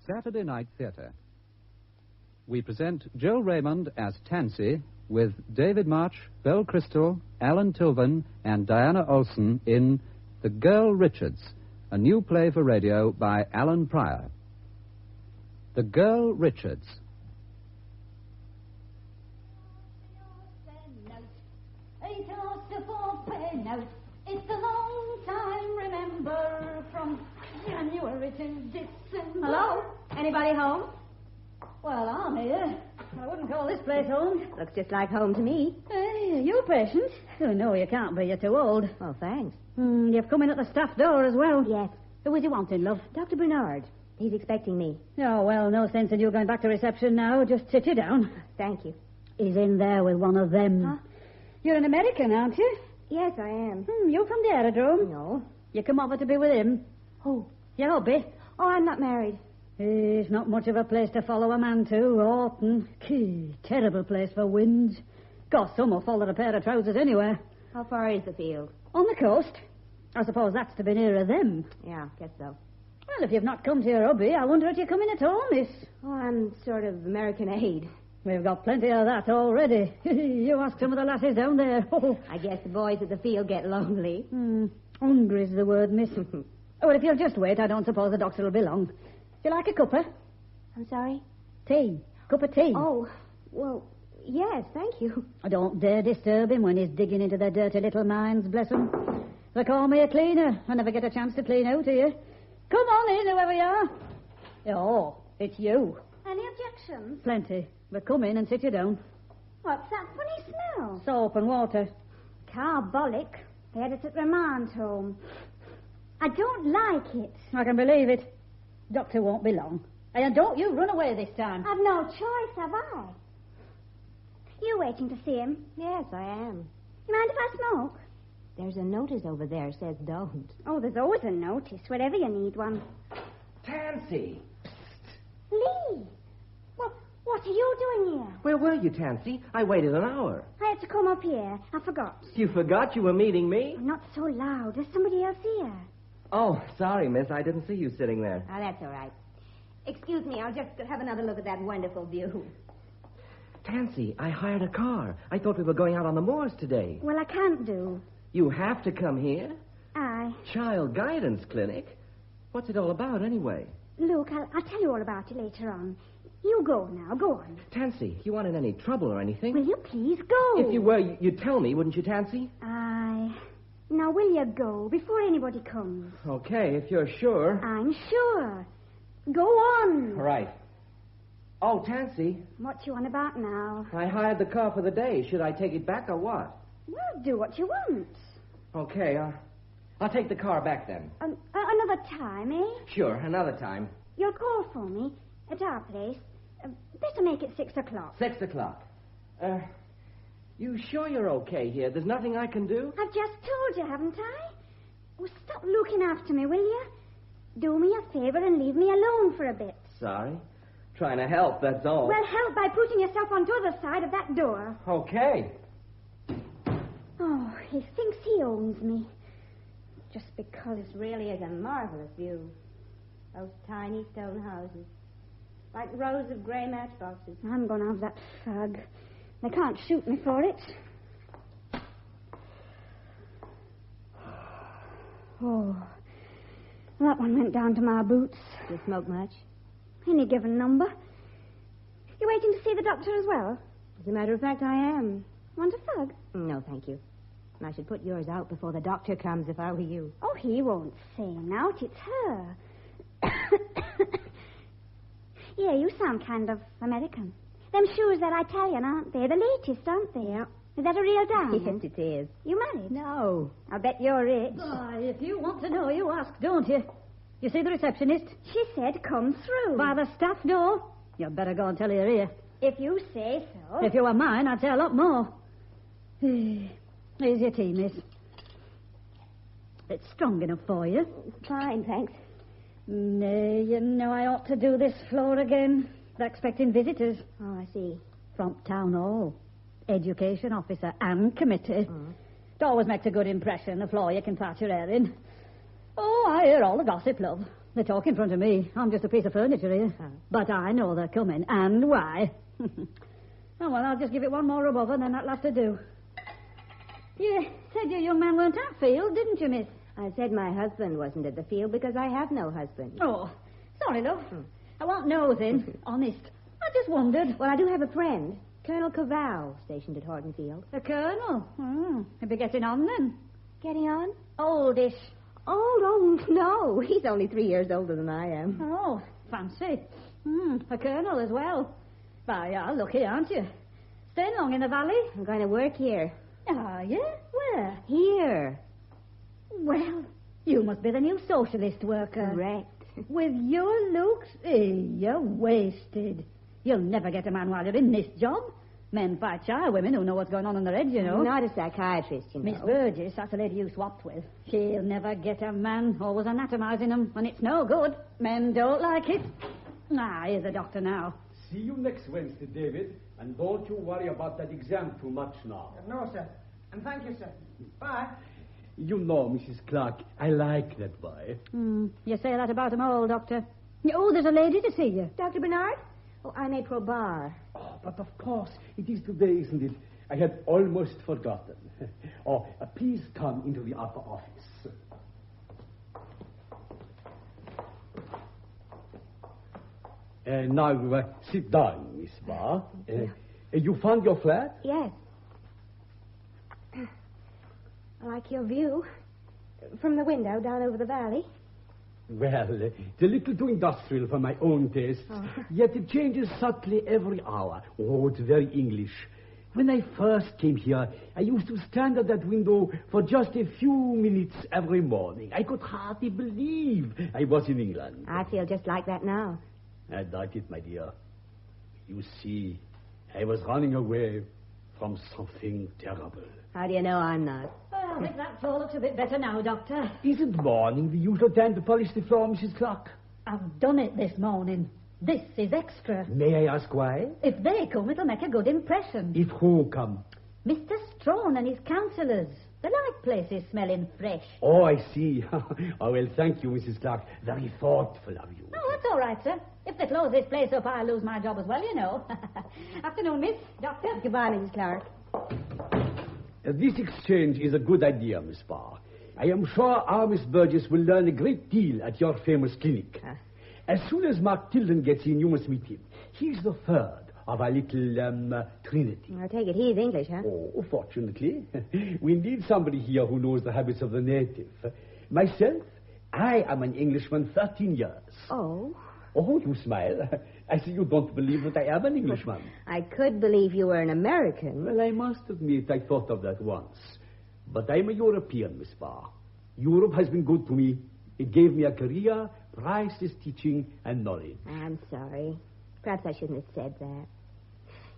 Saturday Night Theatre. We present Joel Raymond as Tancy with David March, Beryl Crystal, Alan Tilden, and Diana Olsson in The Girl Richards, a new play for radio by Allan Prior. The Girl Richards. It's a long time, remember, from January to Dickson. Hello? Anybody home? Well, I'm here. I wouldn't call this place home. Looks just like home to me. Hey, you a patient? Oh, no, you can't be. You're too old. Oh, thanks. You've come in at the staff door as well. Yes. Who was you wanting, love? Dr. Bernhardt. He's expecting me. Oh, well, no sense in you going back to reception now. Just sit you down. Thank you. He's in there with one of them. Huh? You're an American, aren't you? Yes, I am. You from the aerodrome? No. You come over to be with him? Who? Your hubby? Oh, I'm not married. It's not much of a place to follow a man to, Orton. Terrible place for winds. Gosh, some will follow a pair of trousers anywhere. How far is the field? On the coast. I suppose that's to be nearer them. Yeah, guess so. Well, if you've not come to your hubby, I wonder if you come in at all, miss. Oh, I'm sort of American aid. We've got plenty of that already. You ask some of the lasses down there. I guess the boys at the field get lonely. Hungry's the word, miss. Well, if you'll just wait, I don't suppose the doctor will be long. Do you like a cuppa? I'm sorry? Tea. Cup of tea. Oh, well, yes, thank you. I don't dare disturb him when he's digging into their dirty little minds, bless him. They call me a cleaner. I never get a chance to clean out here. Come on in, whoever you are. Oh, it's you. Any objections? Plenty. But come in and sit you down. What's that funny smell? Soap and water. Carbolic. They had it at remand home. I don't like it. I can believe it. Doctor won't be long. And don't you run away this time. I've no choice, have I? You waiting to see him? Yes, I am. You mind if I smoke? There's a notice over there says don't. Oh, there's always a notice wherever you need one. Tancy! Lee! What are you doing here? Where were you, Tancy? I waited an hour. I had to come up here. I forgot. You forgot you were meeting me? Not so loud. There's somebody else here. Oh, sorry, miss. I didn't see you sitting there. Oh, that's all right. Excuse me, I'll just have another look at that wonderful view. Tansy, I hired a car. I thought we were going out on the moors today. Well, I can't do. You have to come here? Aye. Child Guidance Clinic? What's it all about, anyway? Look, I'll tell you all about it later on. You go now. Go on. Tansy, you weren't in any trouble or anything? Will you please go? If you were, you'd tell me, wouldn't you, Tansy? Aye. Now, will you go before anybody comes? Okay, if you're sure. I'm sure. Go on. All right. Oh, Tansy. What you on about now? I hired the car for the day. Should I take it back or what? Well, do what you want. Okay, I'll take the car back then. Another time, eh? Sure, another time. You'll call for me at our place. Better make it 6 o'clock. 6 o'clock. You sure you're okay here? There's nothing I can do? I've just told you, haven't I? Oh, stop looking after me, will you? Do me a favor and leave me alone for a bit. Sorry. Trying to help, that's all. Well, help by putting yourself on the other side of that door. Okay. Oh, he thinks he owns me. Just because it really is a marvelous view. Those tiny stone houses. Like rows of grey matchboxes. I'm going to have that fag. They can't shoot me for it. Oh, that one went down to my boots. Do you smoke much? Any given number. You waiting to see the doctor as well? As a matter of fact, I am. Want a fag? No, thank you. I should put yours out before the doctor comes if I were you. Oh, he won't say out. It's her. Yeah, you sound kind of American. Them shoes are Italian, aren't they? The latest, aren't they? Yeah. Is that a real diamond? Yes, it is. You married? No. I'll bet you're rich. If you want to know, you ask, don't you? You see the receptionist? She said come through. By the staff door? You'd better go and tell her here. If you say so. If you were mine, I'd say a lot more. Here's your tea, miss. It's strong enough for you. Fine, thanks. Nay, you know I ought to do this floor again. They're expecting visitors. Oh, I see. From town hall. Education officer and committee. It always makes a good impression, a floor you can patch your hair in. Oh, I hear all the gossip, love. They talk in front of me. I'm just a piece of furniture here. Oh. But I know they're coming, and why. Oh, well, I'll just give it one more rub over, and then that'll have to do. You said your young man weren't at field, didn't you, miss? I said my husband wasn't at the field because I have no husband. Oh, sorry, love. I want nosing, honest. I just wondered. Well, I do have a friend, Colonel Caval, stationed at Hortonfield. The colonel? He'll be getting on then. Getting on? Oldish. Oh, no. He's only 3 years older than I am. Oh, fancy. A colonel as well. Why, you're lucky, aren't you? Staying long in the valley? I'm going to work here. Are you? Where? Here. Well, you must be the new socialist worker. Correct. With your looks, you're wasted. You'll never get a man while you're in this job. Men fight shy women who know what's going on in their heads, you know. I'm not a psychiatrist, you know. Miss Burgess, that's the lady you swapped with. She'll never get a man, always anatomizing them, and it's no good. Men don't like it. Here's the doctor now. See you next Wednesday, David, and don't you worry about that exam too much now. No, sir. And thank you, sir. Bye. You know, Mrs. Clark, I like that boy. You say that about them all, Doctor. Oh, there's a lady to see you. Dr. Bernhardt? Oh, I'm a pro Barr. Oh, but of course, it is today, isn't it? I had almost forgotten. Please come into the upper office. Now, sit down, Miss Barr. You found your flat? Yes. I like your view. From the window down over the valley. Well, it's a little too industrial for my own taste. Yet it changes subtly every hour. Oh, it's very English. When I first came here, I used to stand at that window for just a few minutes every morning. I could hardly believe I was in England. I feel just like that now. I doubt it, my dear. You see, I was running away from something terrible. How do you know I'm not? Well, I think that floor looks a bit better now, Doctor. Isn't morning the usual time to polish the floor, Mrs. Clark? I've done it this morning. This is extra. May I ask why? If they come, it'll make a good impression. If who come? Mr. Strachan and his councillors. They like places smelling fresh. Oh, I see. Well, thank you, Mrs. Clark. Very thoughtful of you. Oh, that's all right, sir. If they close this place up, I'll lose my job as well, you know. Afternoon, miss. Doctor. Goodbye, Mrs. Clark. This exchange is a good idea, Miss Barr. I am sure our Miss Burgess will learn a great deal at your famous clinic. As soon as Mark Tilden gets in, you must meet him. He's the third of our little trinity. I take it he's English, huh? Oh, fortunately. We need somebody here who knows the habits of the native. Myself, I am an Englishman 13 years. Oh? Oh, you smile. I see you don't believe that I am an Englishman. I could believe you were an American. Well, I must admit I thought of that once. But I'm a European, Miss Barr. Europe has been good to me. It gave me a career, priceless teaching, and knowledge. I'm sorry. Perhaps I shouldn't have said that.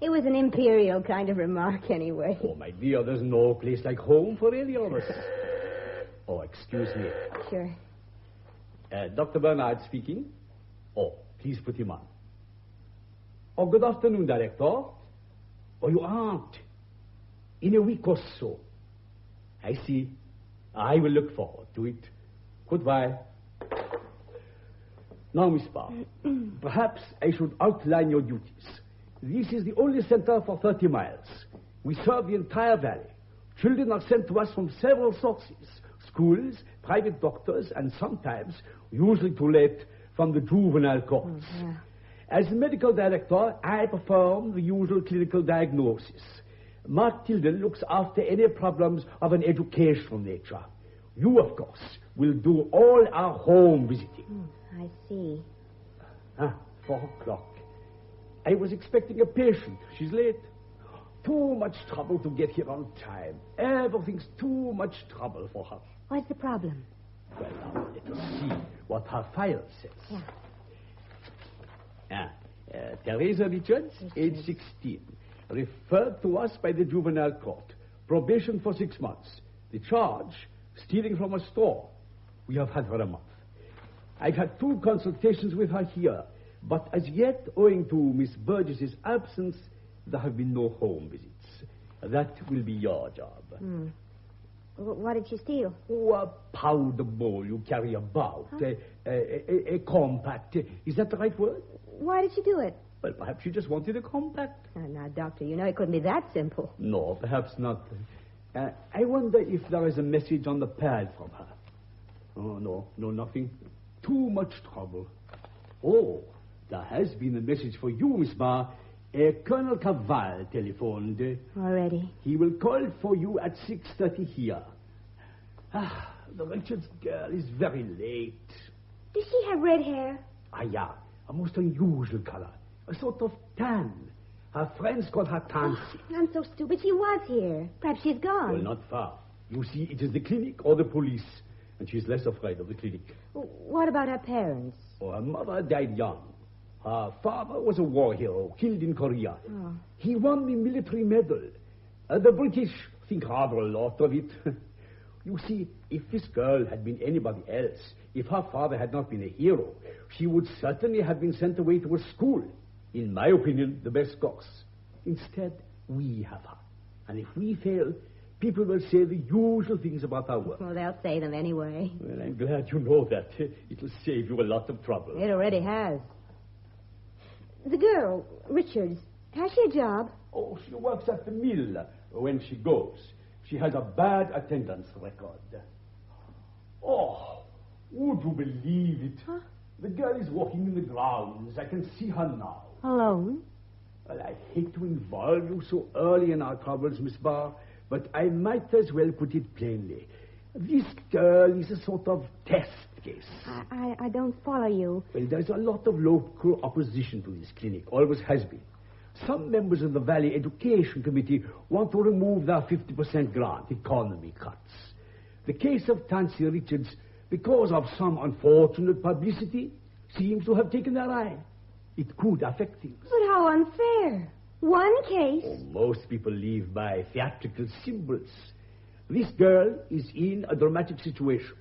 It was an imperial kind of remark anyway. Oh, my dear, there's no place like home for any of us. Oh, excuse me. Sure. Dr. Bernhardt speaking. Oh, please put him on. Oh, good afternoon, Director. Oh, you aren't. In a week or so. I see. I will look forward to it. Goodbye. Now, Miss Barr, perhaps I should outline your duties. This is the only center for 30 miles. We serve the entire valley. Children are sent to us from several sources. Schools, private doctors, and sometimes, usually too late, from the juvenile courts. As medical director, I perform the usual clinical diagnosis. Mark Tilden looks after any problems of an educational nature. You, of course, will do all our home visiting. I see. 4 o'clock. I was expecting a patient. She's late. Too much trouble to get here on time. Everything's too much trouble for her. What's the problem? Well, now, let us see what her file says. Teresa Richards, age 16. Referred to us by the juvenile court. Probation for 6 months. The charge, stealing from a store. We have had her a month. I've had 2 consultations with her here, but as yet, owing to Miss Burgess's absence, there have been no home visits. That will be your job. What did she steal? Oh, a powder bowl you carry about. Huh? A compact. Is that the right word? Why did she do it? Well, perhaps she just wanted a compact. Now, Doctor, you know it couldn't be that simple. No, perhaps not. I wonder if there is a message on the pad from her. Oh, no, nothing. Too much trouble. Oh, there has been a message for you, Miss Barr. Colonel Caval telephoned. Already? He will call for you at 6:30 here. The Richards girl is very late. Does she have red hair? Yeah, a most unusual color. A sort of tan. Her friends call her Tancy. I'm so stupid. She was here. Perhaps she's gone. Well, not far. You see, it is the clinic or the police. And she's less afraid of the clinic. What about her parents? Oh, her mother died young. Her father was a war hero, killed in Korea. Oh. He won the military medal. The British think rather a lot of it. You see, if this girl had been anybody else, if her father had not been a hero, she would certainly have been sent away to a school. In my opinion, the best course. Instead, we have her. And if we fail, people will say the usual things about our work. Well, they'll say them anyway. Well, I'm glad you know that. It will save you a lot of trouble. It already has. The girl, Richards, has she a job? Oh, she works at the mill when she goes. She has a bad attendance record. Oh, would you believe it? Huh? The girl is walking in the grounds. I can see her now. Alone? Well, I hate to involve you so early in our troubles, Miss Barr, but I might as well put it plainly. This girl is a sort of test case. I don't follow you. Well, there's a lot of local opposition to this clinic. Always has been. Some members of the Valley Education Committee want to remove their 50% grant, economy cuts. The case of Tancy Richards, because of some unfortunate publicity, seems to have taken their eye. It could affect things. But how unfair. One case. Oh, most people live by theatrical symbols. This girl is in a dramatic situation.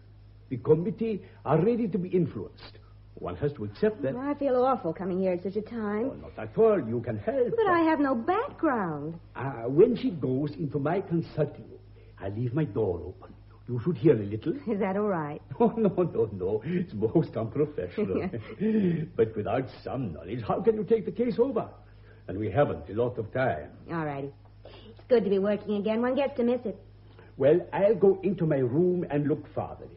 The committee are ready to be influenced. One has to accept that. I feel awful coming here at such a time. Oh, not at all. You can help. But I have no background. When she goes into my consulting room, I leave my door open. You should hear a little. Is that all right? Oh, no. It's most unprofessional. But without some knowledge, how can you take the case over? And we haven't a lot of time. All righty. It's good to be working again. One gets to miss it. Well, I'll go into my room and look farther.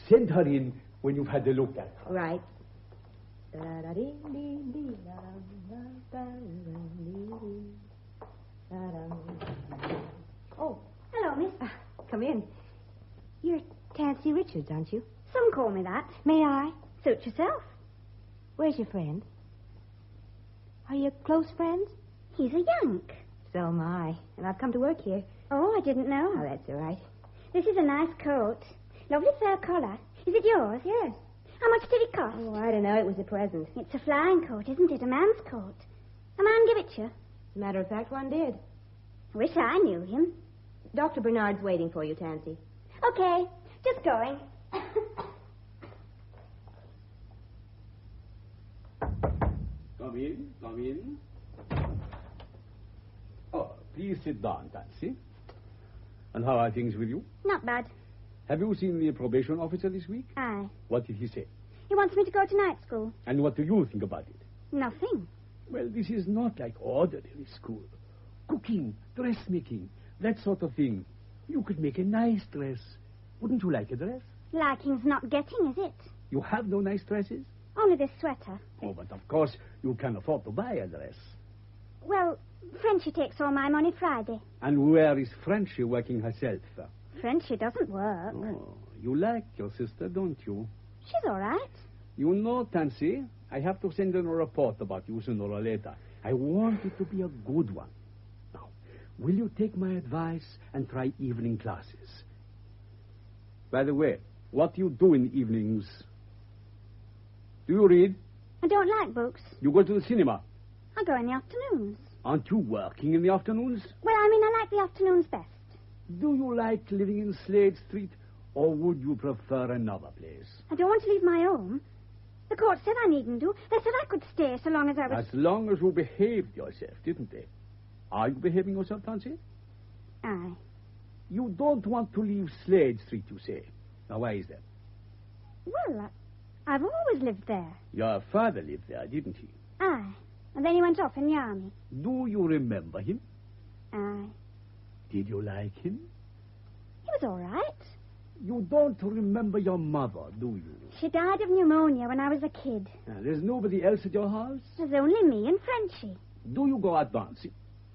Send her in when you've had a look at her. Right. Oh, hello, miss. Come in. You're Tancy Richards, aren't you? Some call me that. May I? Suit yourself. Where's your friend? Are you close friends? He's a Yank. So am I. And I've come to work here. Oh, I didn't know. Oh, that's all right. This is a nice coat. Lovely fur collar. Is it yours? Yes. How much did it cost? Oh, I don't know. It was a present. It's a flying coat, isn't it? A man's coat. A man give it you. As a matter of fact, one did. Wish I knew him. Dr. Bernard's waiting for you, Tancy. Okay, just going. Come in. Oh, please sit down, Tancy. And how are things with you? Not bad. Have you seen the probation officer this week? Aye. What did he say? He wants me to go to night school. And what do you think about it? Nothing. Well, this is not like ordinary school. Cooking, dressmaking, that sort of thing. You could make a nice dress. Wouldn't you like a dress? Liking's not getting, is it? You have no nice dresses? Only this sweater. Oh, but of course you can afford to buy a dress. Well, Frenchy takes all my money Friday. And where is Frenchy working herself? Frenchy doesn't work. Oh, you like your sister, don't you? She's all right. You know, Tancy, I have to send in a report about you sooner or later. I want it to be a good one. Now, will you take my advice and try evening classes? By the way, what do you do in the evenings? Do you read? I don't like books. You go to the cinema? I go in the afternoons. Aren't you working in the afternoons? Well, I like the afternoons best. Do you like living in Slade Street, or would you prefer another place? I don't want to leave my home. The court said I needn't do. They said I could stay so long as I was... As long as you behaved yourself, didn't they? Are you behaving yourself, Tancy? Aye. You don't want to leave Slade Street, you say. Now, why is that? Well, I've always lived there. Your father lived there, didn't he? Aye. And then he went off in the army. Do you remember him? Aye. Did you like him? He was all right. You don't remember your mother, do you? She died of pneumonia when I was a kid. There's nobody else at your house? There's only me and Frenchie. Do you go out dancing?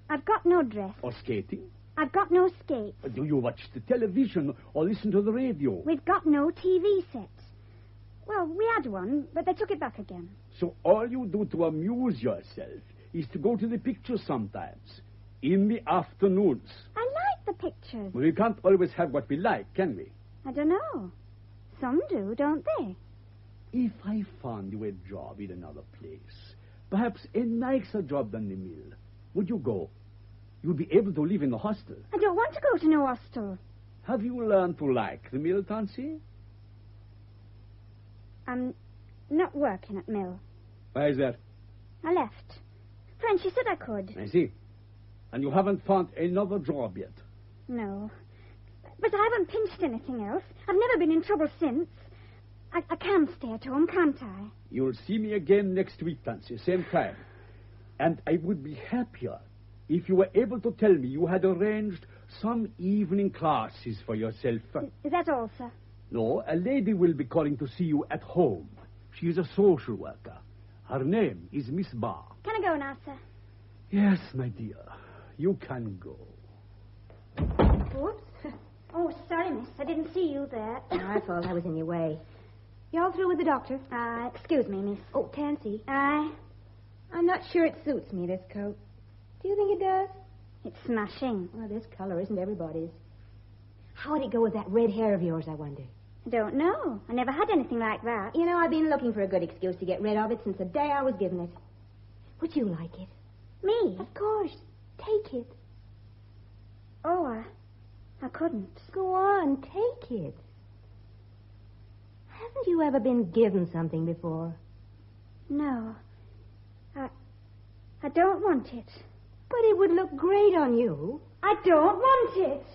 I've got no dress. Or skating? I've got no skates. Do you watch the television or listen to the radio? We've got no TV set. Well, we had one, but they took it back again. So all you do to amuse yourself is to go to the pictures sometimes, in the afternoons. I like the pictures. Well, we can't always have what we like, can we? I don't know. Some do, don't they? If I found you a job in another place, perhaps a nicer job than the mill, would you go? You'd be able to live in the hostel. I don't want to go to no hostel. Have you learned to like the mill, Tancy? I'm not working at mill. Why is that? I left. Frenchie said I could. I see. And you haven't found another job yet? No. But I haven't pinched anything else. I've never been in trouble since. I can stay at home, can't I? You'll see me again next week, Tancy, same time. And I would be happier if you were able to tell me you had arranged some evening classes for yourself. Is that all, sir? No, a lady will be calling to see you at home. She is a social worker. Her name is Miss Barr. Can I go now, sir? Yes, my dear. You can go. Whoops. Oh, sorry, miss. I didn't see you there. My fault. I was in your way. You all through with the doctor? Excuse me, miss. Oh, Tancy. Aye. I'm not sure it suits me, this coat. Do you think it does? It's smashing. Well, this color isn't everybody's. How'd it go with that red hair of yours, I wonder? I don't know. I never had anything like that. You know, I've been looking for a good excuse to get rid of it since the day I was given it. Would you like it? Me? Of course. Take it. Oh, I couldn't. Go on, take it. Haven't you ever been given something before? No. I don't want it. But it would look great on you. I don't want it.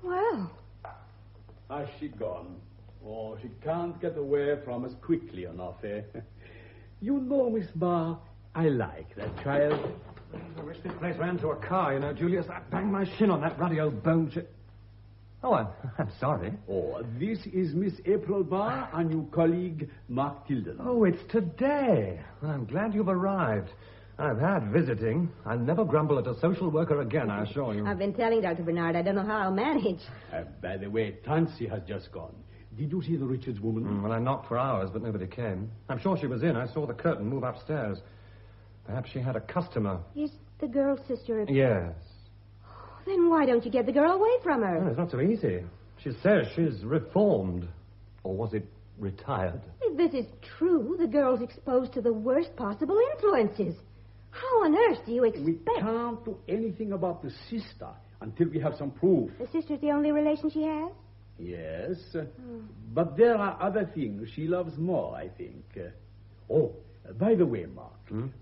Well. Has she gone? Oh, she can't get away from us quickly enough, eh? You know, Miss Barr, I like that child. I wish this place ran to a car, you know, Julius. I banged my shin on that bloody old bone. Oh, I'm sorry. Oh, this is Miss April Barr and your colleague, Mark Tilden. Oh, it's today. Well, I'm glad you've arrived. I've had visiting. I'll never grumble at a social worker again, I assure you. I've been telling Dr. Bernhardt I don't know how I'll manage. By the way, Tancy has just gone. Did you see the Richards woman? Well, I knocked for hours, but nobody came. I'm sure she was in. I saw the curtain move upstairs. Perhaps she had a customer. Is the girl's sister... Yes. Then why don't you get the girl away from her? Well, it's not so easy. She says she's reformed. Or was it retired? If this is true, the girl's exposed to the worst possible influences. How on earth do you expect... We can't do anything about the sister until we have some proof. The sister's the only relation she has? Yes. But there are other things she loves more, I think. By the way, Mark,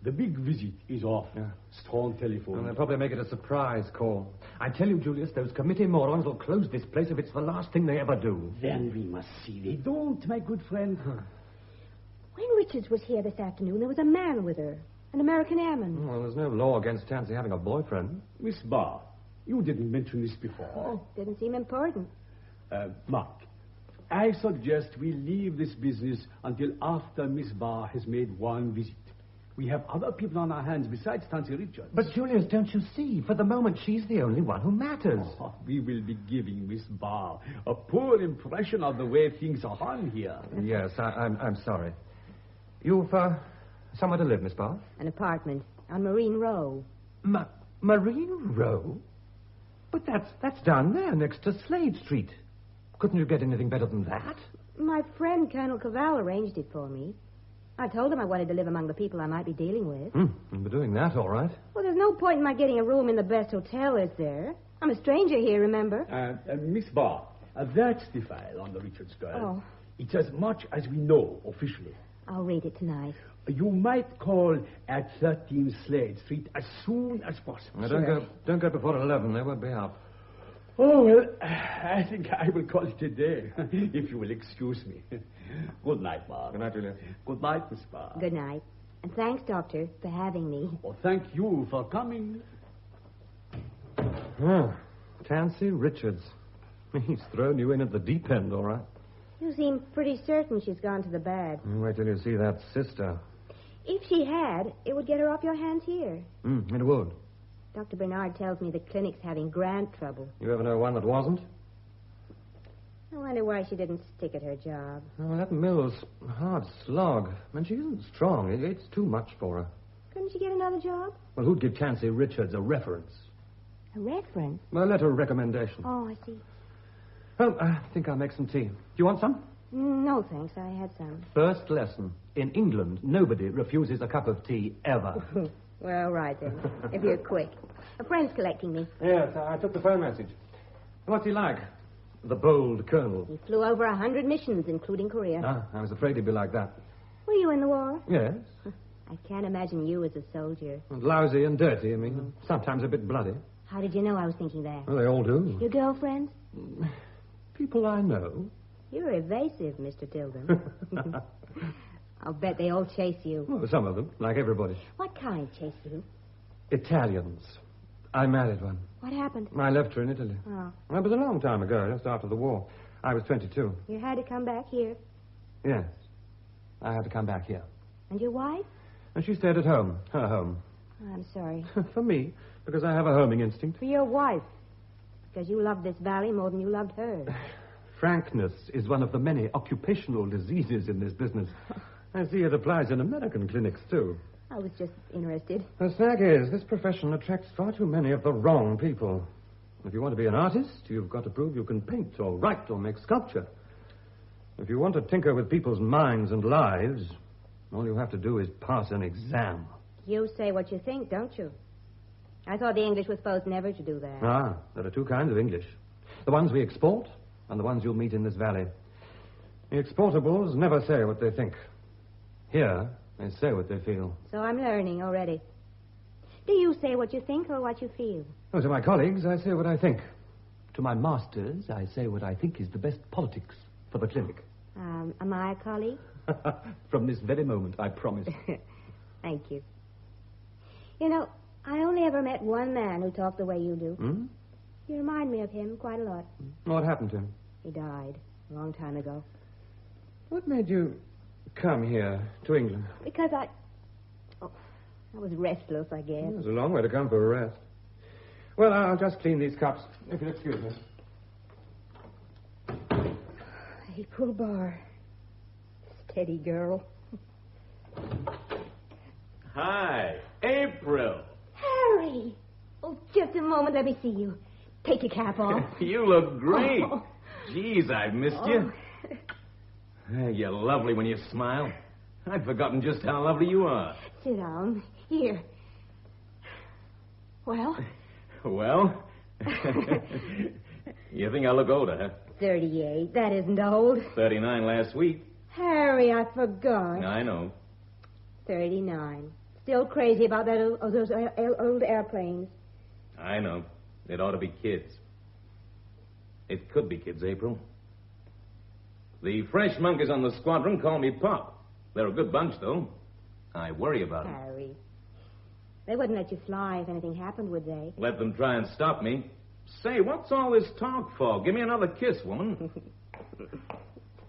the big visit is off. Yeah. Strong telephone. Well, they'll probably make it a surprise call. I tell you, Julius, those committee morons will close this place if it's the last thing they ever do. Then we must see they don't, my good friend. When Richards was here this afternoon, there was a man with her. An American airman. Well, there's no law against Tancy having a boyfriend. Miss Barr, you didn't mention this before. Oh, didn't seem important. Mark, I suggest we leave this business until after Miss Barr has made one visit. We have other people on our hands besides Tancy Richards. But, Julius, don't you see? For the moment, she's the only one who matters. Oh, we will be giving Miss Barr a poor impression of the way things are on here. Yes, I'm sorry. You've, somewhere to live, Miss Barr? An apartment on Marine Row. Marine Row? But that's down there next to Slade Street. Couldn't you get anything better than that? My friend Colonel Cavell arranged it for me. I told him I wanted to live among the people I might be dealing with. You're doing that, all right. Well, there's no point in my getting a room in the best hotel, is there? I'm a stranger here, remember? Miss Barr, that's the file on the Richards girl. Oh. It's as much as we know officially. I'll read it tonight. You might call at 13 Slade Street as soon as possible. Now, don't go before 11. They won't be up. Oh, well, I think I will call it a day, if you will excuse me. Good night, Barr. Good night, Julius. Good night, Miss Barr. Good night. And thanks, Doctor, for having me. Oh, thank you for coming. Oh, Tancy Richards. He's thrown you in at the deep end, all right. You seem pretty certain she's gone to the bad. Wait till you see that sister. If she had, it would get her off your hands here. It would. Dr. Bernard tells me the clinic's having grand trouble. You ever know one that wasn't? I wonder why she didn't stick at her job. Well, that mill's a hard slog. And she isn't strong. It's too much for her. Couldn't she get another job? Well, who'd give Tancy Richards a reference? A reference? A letter of recommendation. Oh, I see. Well, I think I'll make some tea. Do you want some? No, thanks. I had some. First lesson. In England, nobody refuses a cup of tea, ever. Well, right then. If you're quick. A friend's collecting me. Yes, I took the phone message. What's he like? The bold colonel. He flew over 100 missions, including Korea. Ah, I was afraid he'd be like that. Were you in the war? Yes. I can't imagine you as a soldier. Lousy and dirty, I mean. Sometimes a bit bloody. How did you know I was thinking that? Well, they all do. Your girlfriend? People I know. You're evasive, Mr. Tilden. I'll bet they all chase you. Well, some of them, like everybody. What kind chase you? Italians. I married one. What happened? I left her in Italy. Oh. That was a long time ago, just after the war. I was 22. You had to come back here. Yes. I had to come back here. And your wife? And she stayed at home. Her home. I'm sorry. For me, because I have a homing instinct. For your wife. Because you loved this valley more than you loved her. Frankness is one of the many occupational diseases in this business. I see it applies in American clinics, too. I was just interested. The fact is, this profession attracts far too many of the wrong people. If you want to be an artist, you've got to prove you can paint or write or make sculpture. If you want to tinker with people's minds and lives, all you have to do is pass an exam. You say what you think, don't you? I thought the English were supposed never to do that. Ah, there are two kinds of English. The ones we export and the ones you'll meet in this valley. The exportables never say what they think. Here, they say what they feel. So I'm learning already. Do you say what you think or what you feel? Oh, to my colleagues, I say what I think. To my masters, I say what I think is the best politics for the clinic. Am I a colleague? From this very moment, I promise. Thank you. You know, I only ever met one man who talked the way you do. Hmm? You remind me of him quite a lot. What happened to him? He died a long time ago. What made you come here to England? Because I was restless, I guess. It was a long way to come for a rest. Well, I'll just clean these cups, if you'll excuse me. April Barr. Steady girl. Hi, April. Harry! Oh, just a moment. Let me see you. Take your cap off. You look great. Oh. Geez, I've missed you. You're lovely when you smile. I'd forgotten just how lovely you are. Sit down. Here. Well? Well? You think I look older, huh? 38. That isn't old. 39 last week. Harry, I forgot. I know. 39. Still crazy about those old airplanes. I know. It ought to be kids. It could be kids, April. The fresh monkeys on the squadron call me Pop. They're a good bunch, though. I worry about them. Harry. They wouldn't let you fly if anything happened, would they? Let them try and stop me. Say, what's all this talk for? Give me another kiss, woman.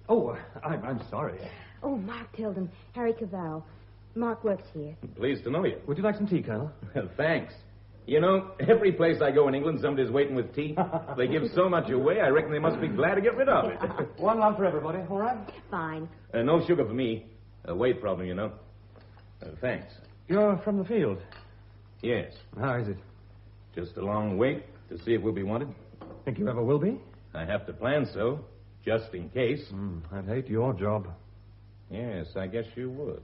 Oh, I'm sorry. Oh, Mark Tilden. Harry Cavell. Mark works here. Pleased to know you. Would you like some tea, Colonel? Thanks. You know, every place I go in England, somebody's waiting with tea. They give so much away, I reckon they must be glad to get rid of it. One lump for everybody, all right? Fine. No sugar for me. A weight problem, you know. Thanks. You're from the field. Yes. How is it? Just a long wait to see if we'll be wanted. Think you ever will be? I have to plan so, just in case. I'd hate your job. Yes, I guess you would.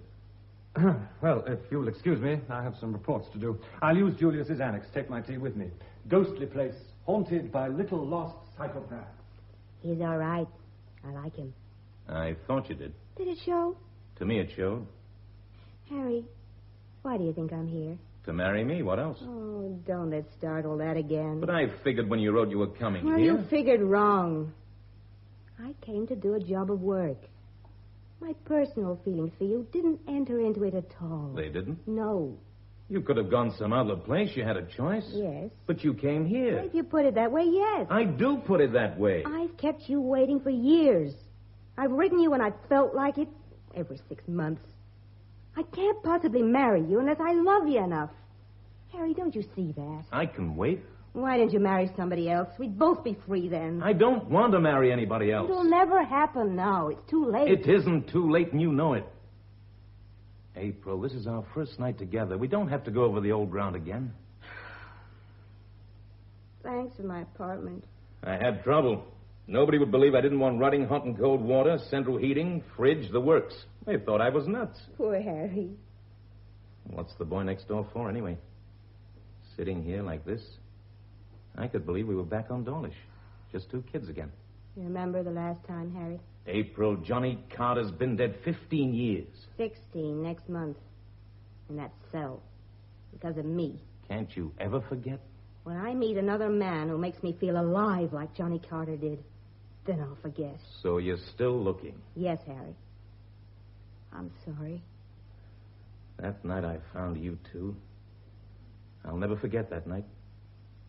Well, if you'll excuse me, I have some reports to do. I'll use Julius's annex. Take my tea with me. Ghostly place, haunted by little lost psychopath. He's all right. I like him. I thought you did. Did it show? To me it showed. Harry, why do you think I'm here? To marry me, what else? Oh, don't let's start all that again. But I figured when you wrote you were coming Well, here. you figured wrong. I came to do a job of work. My personal feelings for you didn't enter into it at all. They didn't? No. You could have gone some other place. You had a choice. Yes. But you came here. If you put it that way, yes. I do put it that way. I've kept you waiting for years. I've written you when I felt like it every 6 months. I can't possibly marry you unless I love you enough. Harry, don't you see that? I can wait. Why didn't you marry somebody else? We'd both be free then. I don't want to marry anybody else. It'll never happen now. It's too late. It isn't too late, and you know it. April, this is our first night together. We don't have to go over the old ground again. Thanks for my apartment. I had trouble. Nobody would believe I didn't want rotting hot and cold water, central heating, fridge, the works. They thought I was nuts. Poor Harry. What's the boy next door for, anyway? Sitting here like this? I could believe we were back on Dawlish. Just 2 kids again. You remember the last time, Harry? April, Johnny Carter's been dead 15 years. 16 next month. In that cell. Because of me. Can't you ever forget? When I meet another man who makes me feel alive like Johnny Carter did, then I'll forget. So you're still looking? Yes, Harry. I'm sorry. That night I found you two. I'll never forget that night.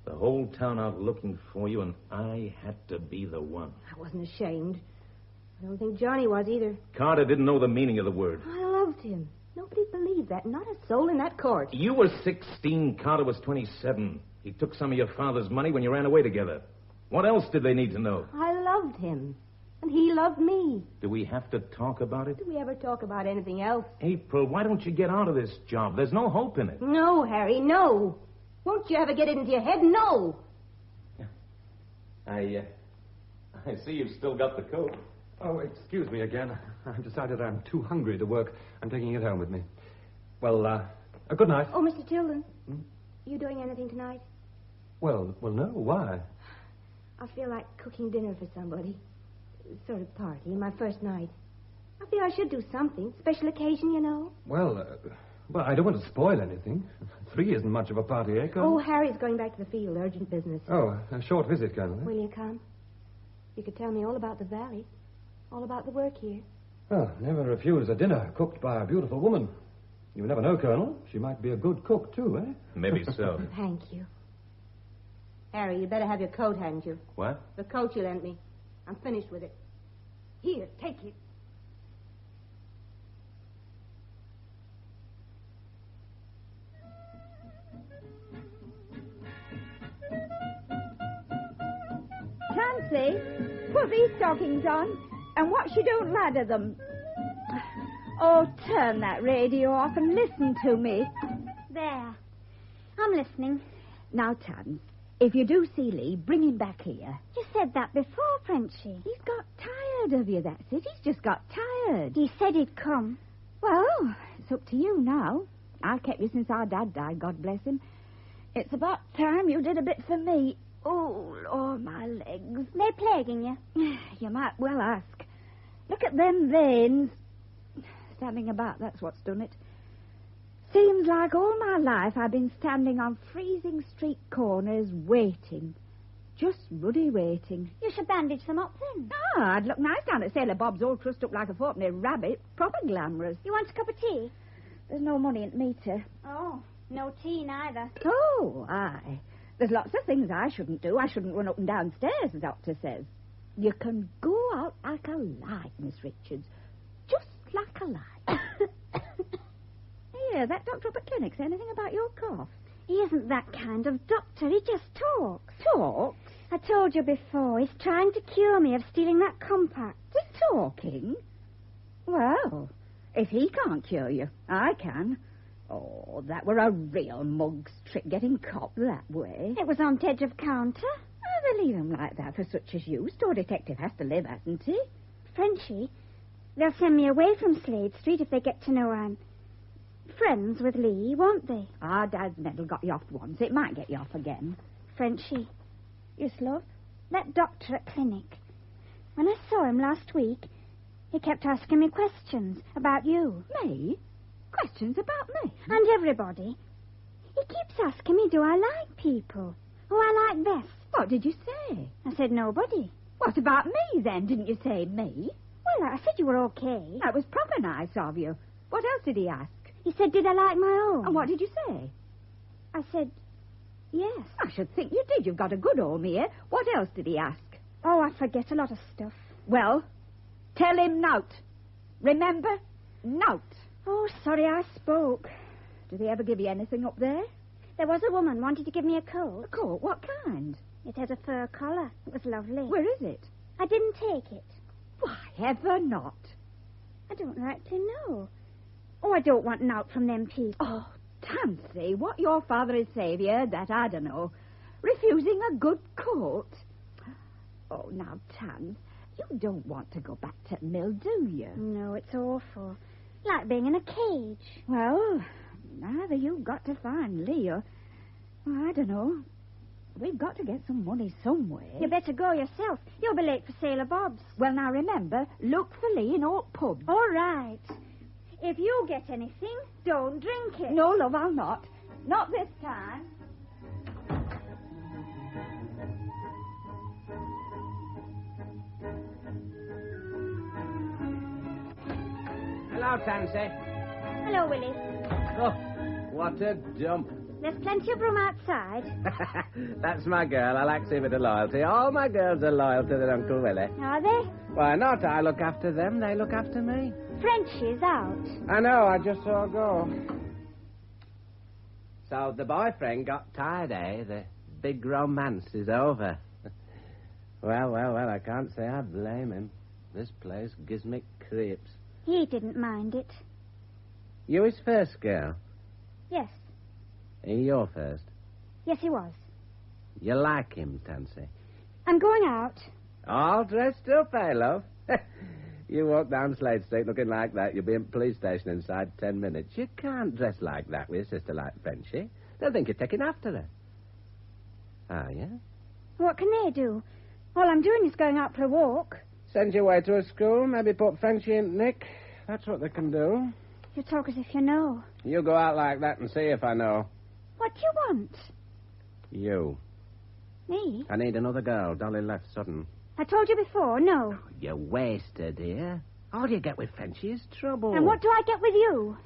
The whole town out looking for you, and I had to be the one. I wasn't ashamed. I don't think Johnny was either. Carter didn't know the meaning of the word. I loved him. Nobody believed that. Not a soul in that court. You were 16. Carter was 27. He took some of your father's money when you ran away together. What else did they need to know? I loved him. And he loved me. Do we have to talk about it? Do we ever talk about anything else? April, why don't you get out of this job? There's no hope in it. No, Harry, no. Won't you ever get it into your head? No. I see you've still got the coat. Oh, excuse me again. I've decided I'm too hungry to work. I'm taking it home with me. Well, good night. Oh, Mr. Tilden. You doing anything tonight? Well, no. Why? I feel like cooking dinner for somebody. Sort of party, my first night. I feel I should do something. Special occasion, you know. Well, I don't want to spoil anything. 3 isn't much of a party, eh, Colonel? Oh, Harry's going back to the field. Urgent business. Oh, a short visit, Colonel. Will you come? You could tell me all about the valley. All about the work here. Oh, never refuse a dinner cooked by a beautiful woman. You never know, Colonel. She might be a good cook, too, eh? Maybe so. Thank you. Harry, you better have your coat, hadn't you? What? The coat you lent me. I'm finished with it. Here, take it. Tancy, put these stockings on, and watch you don't ladder them. Oh, turn that radio off and listen to me. There. I'm listening. Now, Tans, if you do see Lee, bring him back here. You said that before, Frenchie. He's got tired of you, that's it. He's just got tired. He said he'd come. Well, it's up to you now. I've kept you since our dad died, God bless him. It's about time you did a bit for me. Oh, Lord, my legs. They're plaguing you. You might well ask. Look at them veins. Standing about, that's what's done it. Seems like all my life I've been standing on freezing street corners waiting. Just ruddy waiting. You should bandage them up then. Ah, I'd look nice down at Sailor Bob's all trussed up like a fourpenny rabbit. Proper glamorous. You want a cup of tea? There's no money in the meter. Oh, no tea neither. Oh, aye. There's lots of things I shouldn't do. I shouldn't run up and down stairs, the doctor says. You can go out like a light, Miss Richards. Just like a light. Here, that doctor up at clinic say anything about your cough? He isn't that kind of doctor. He just talks. Talks? I told you before. He's trying to cure me of stealing that compact. He's talking? Well, if he can't cure you, I can. Oh, that were a real mug's trick, getting copped that way. It was on edge of counter. Oh, they leave him like that for such as you. Store detective has to live, hasn't he? Frenchie, they'll send me away from Slade Street if they get to know I'm friends with Lee, won't they? Our dad's medal got you off once. It might get you off again. Frenchie, Yes, love? that doctor at clinic. When I saw him last week, he kept asking me questions about you. Me? Questions about me? And everybody. He keeps asking me, do I like people? Who I like best? What did you say? I said nobody. What about me, then? Didn't you say me? Well, I said you were okay. That was proper nice of you. What else did he ask? He said, did I like my own? And what did you say? I said, yes. I should think you did. You've got a good home here. What else did he ask? Oh, I forget a lot of stuff. Well, tell him nout. Remember? Nout. Oh, sorry I spoke. Did he ever give you anything up there? There was a woman wanted to give me a coat. A coat? What kind? It had a fur collar. It was lovely. Where is it? I didn't take it. Why, ever not. I don't like to know. Oh, I don't want nout from them people. Oh, Tancy, what your father is saviour, that I don't know. Refusing a good coat. Oh, now, Tan, you don't want to go back to mill, do you? No, it's awful. Like being in a cage. Well, either you've got to find Lee or... Well, I don't know. We've got to get some money somewhere. You better go yourself. You'll be late for Sailor Bob's. Well, now, remember, look for Lee in Old Pub. All right. If you get anything, don't drink it. No, love, I'll not. Not this time. Hello, Tancy. Hello, Willie. Oh, what a dump. There's plenty of room outside. That's my girl. I like to see a bit of loyalty. All my girls are loyal to their Uncle Willie. Are they? Why not? I look after them. They look after me. Frenchie's out. I know. I just saw her go. So the boyfriend got tired, eh? The big romance is over. Well, I can't say I blame him. This place gives me creeps. He didn't mind it. You his first girl? Yes. He your first? Yes, he was. You like him, Tancy? I'm going out. All dressed up, eh, love? You walk down Slade Street looking like that, you'll be in the police station inside 10 minutes. You can't dress like that with your sister like Frenchie. They'll think you're taking after her. Are you? What can they do? All I'm doing is going out for a walk. Send you away to a school, maybe put Frenchie in Nick. That's what they can do. You talk as if you know. You go out like that and see if I know. What do you want? You. Me? I need another girl. Dolly left sudden. I told you before, no. You're wasted, dear. All you get with Frenchie is trouble. And what do I get with you?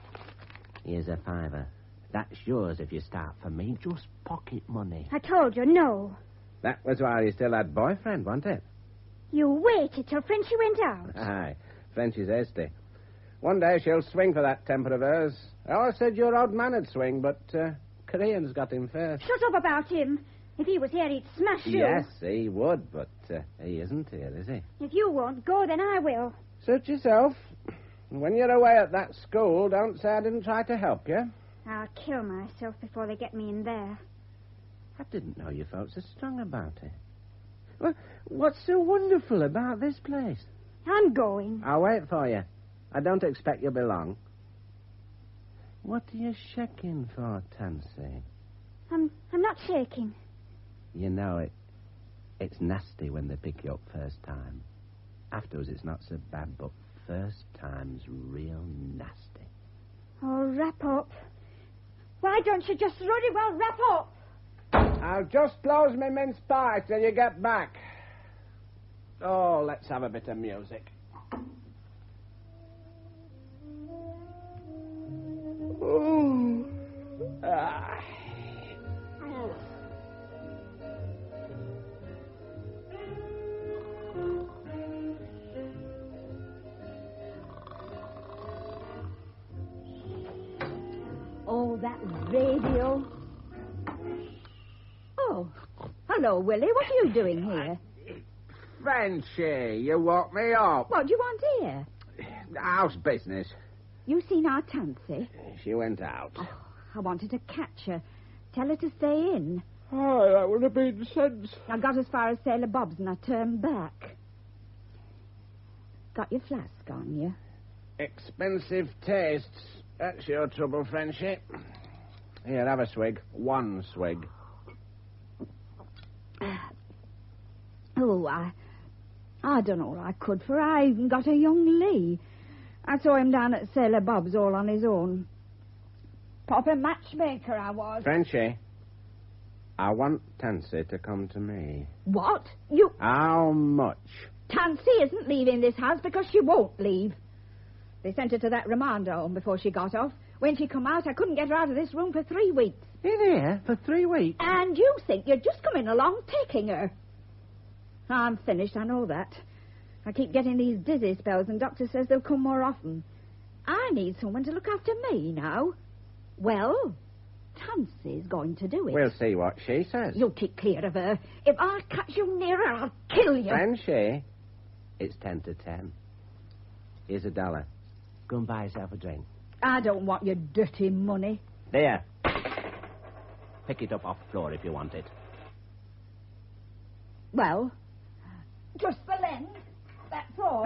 Here's a $5. That's yours if you start for me. Just pocket money. I told you, no. That was while you still had boyfriend, wasn't it? You waited till Frenchie went out. Aye. Frenchie's hasty. One day she'll swing for that temper of hers. I always said your old man would swing, but Korean's got him first. Shut up about him. If he was here, he'd smash you. Yes, he would, but he isn't here, is he? If you won't go, then I will. Suit yourself. When you're away at that school, don't say I didn't try to help you. I'll kill myself before they get me in there. I didn't know you felt so strong about it. Well, what's so wonderful about this place? I'm going. I'll wait for you. I don't expect you'll be long. What are you shaking for, Tancy? I'm not shaking. You know, it's nasty when they pick you up first time. Afterwards, it's not so bad, but first time's real nasty. Oh, wrap up. Why don't you just ruddy well wrap up? I'll just close my mince pie till you get back. Oh, let's have a bit of music. Ooh. Ah. Oh, that radio. Oh, hello, Willie. What are you doing here? Frenchie, you woke me up. What do you want here? House business. You seen our Tancy? She went out. Oh, I wanted to catch her. Tell her to stay in. Oh, that would have been sense. I got as far as Sailor Bob's and I turned back. Got your flask on you? Expensive tastes. That's your trouble, Frenchie. Here, have a swig. One swig. Oh, I don't know what I could, for I even got a young Lee. I saw him down at Sailor Bob's all on his own. proper matchmaker, I was. Frenchy, I want Tancy to come to me. What? You... How much? Tancy isn't leaving this house because she won't leave. They sent her to that remand home before she got off. When she come out, I couldn't get her out of this room for 3 weeks. In here for 3 weeks? And you think you're just coming along taking her. I'm finished, I know that. I keep getting these dizzy spells, and doctor says they'll come more often. I need someone to look after me now. Well, Tancy's going to do it. We'll see what she says. You keep clear of her. If I catch you near her, I'll kill you. Frenchy, it's 10 to 10. Here's $1. Go and buy yourself a drink. I don't want your dirty money. There. Pick it up off the floor if you want it. Well, just the length. That's all.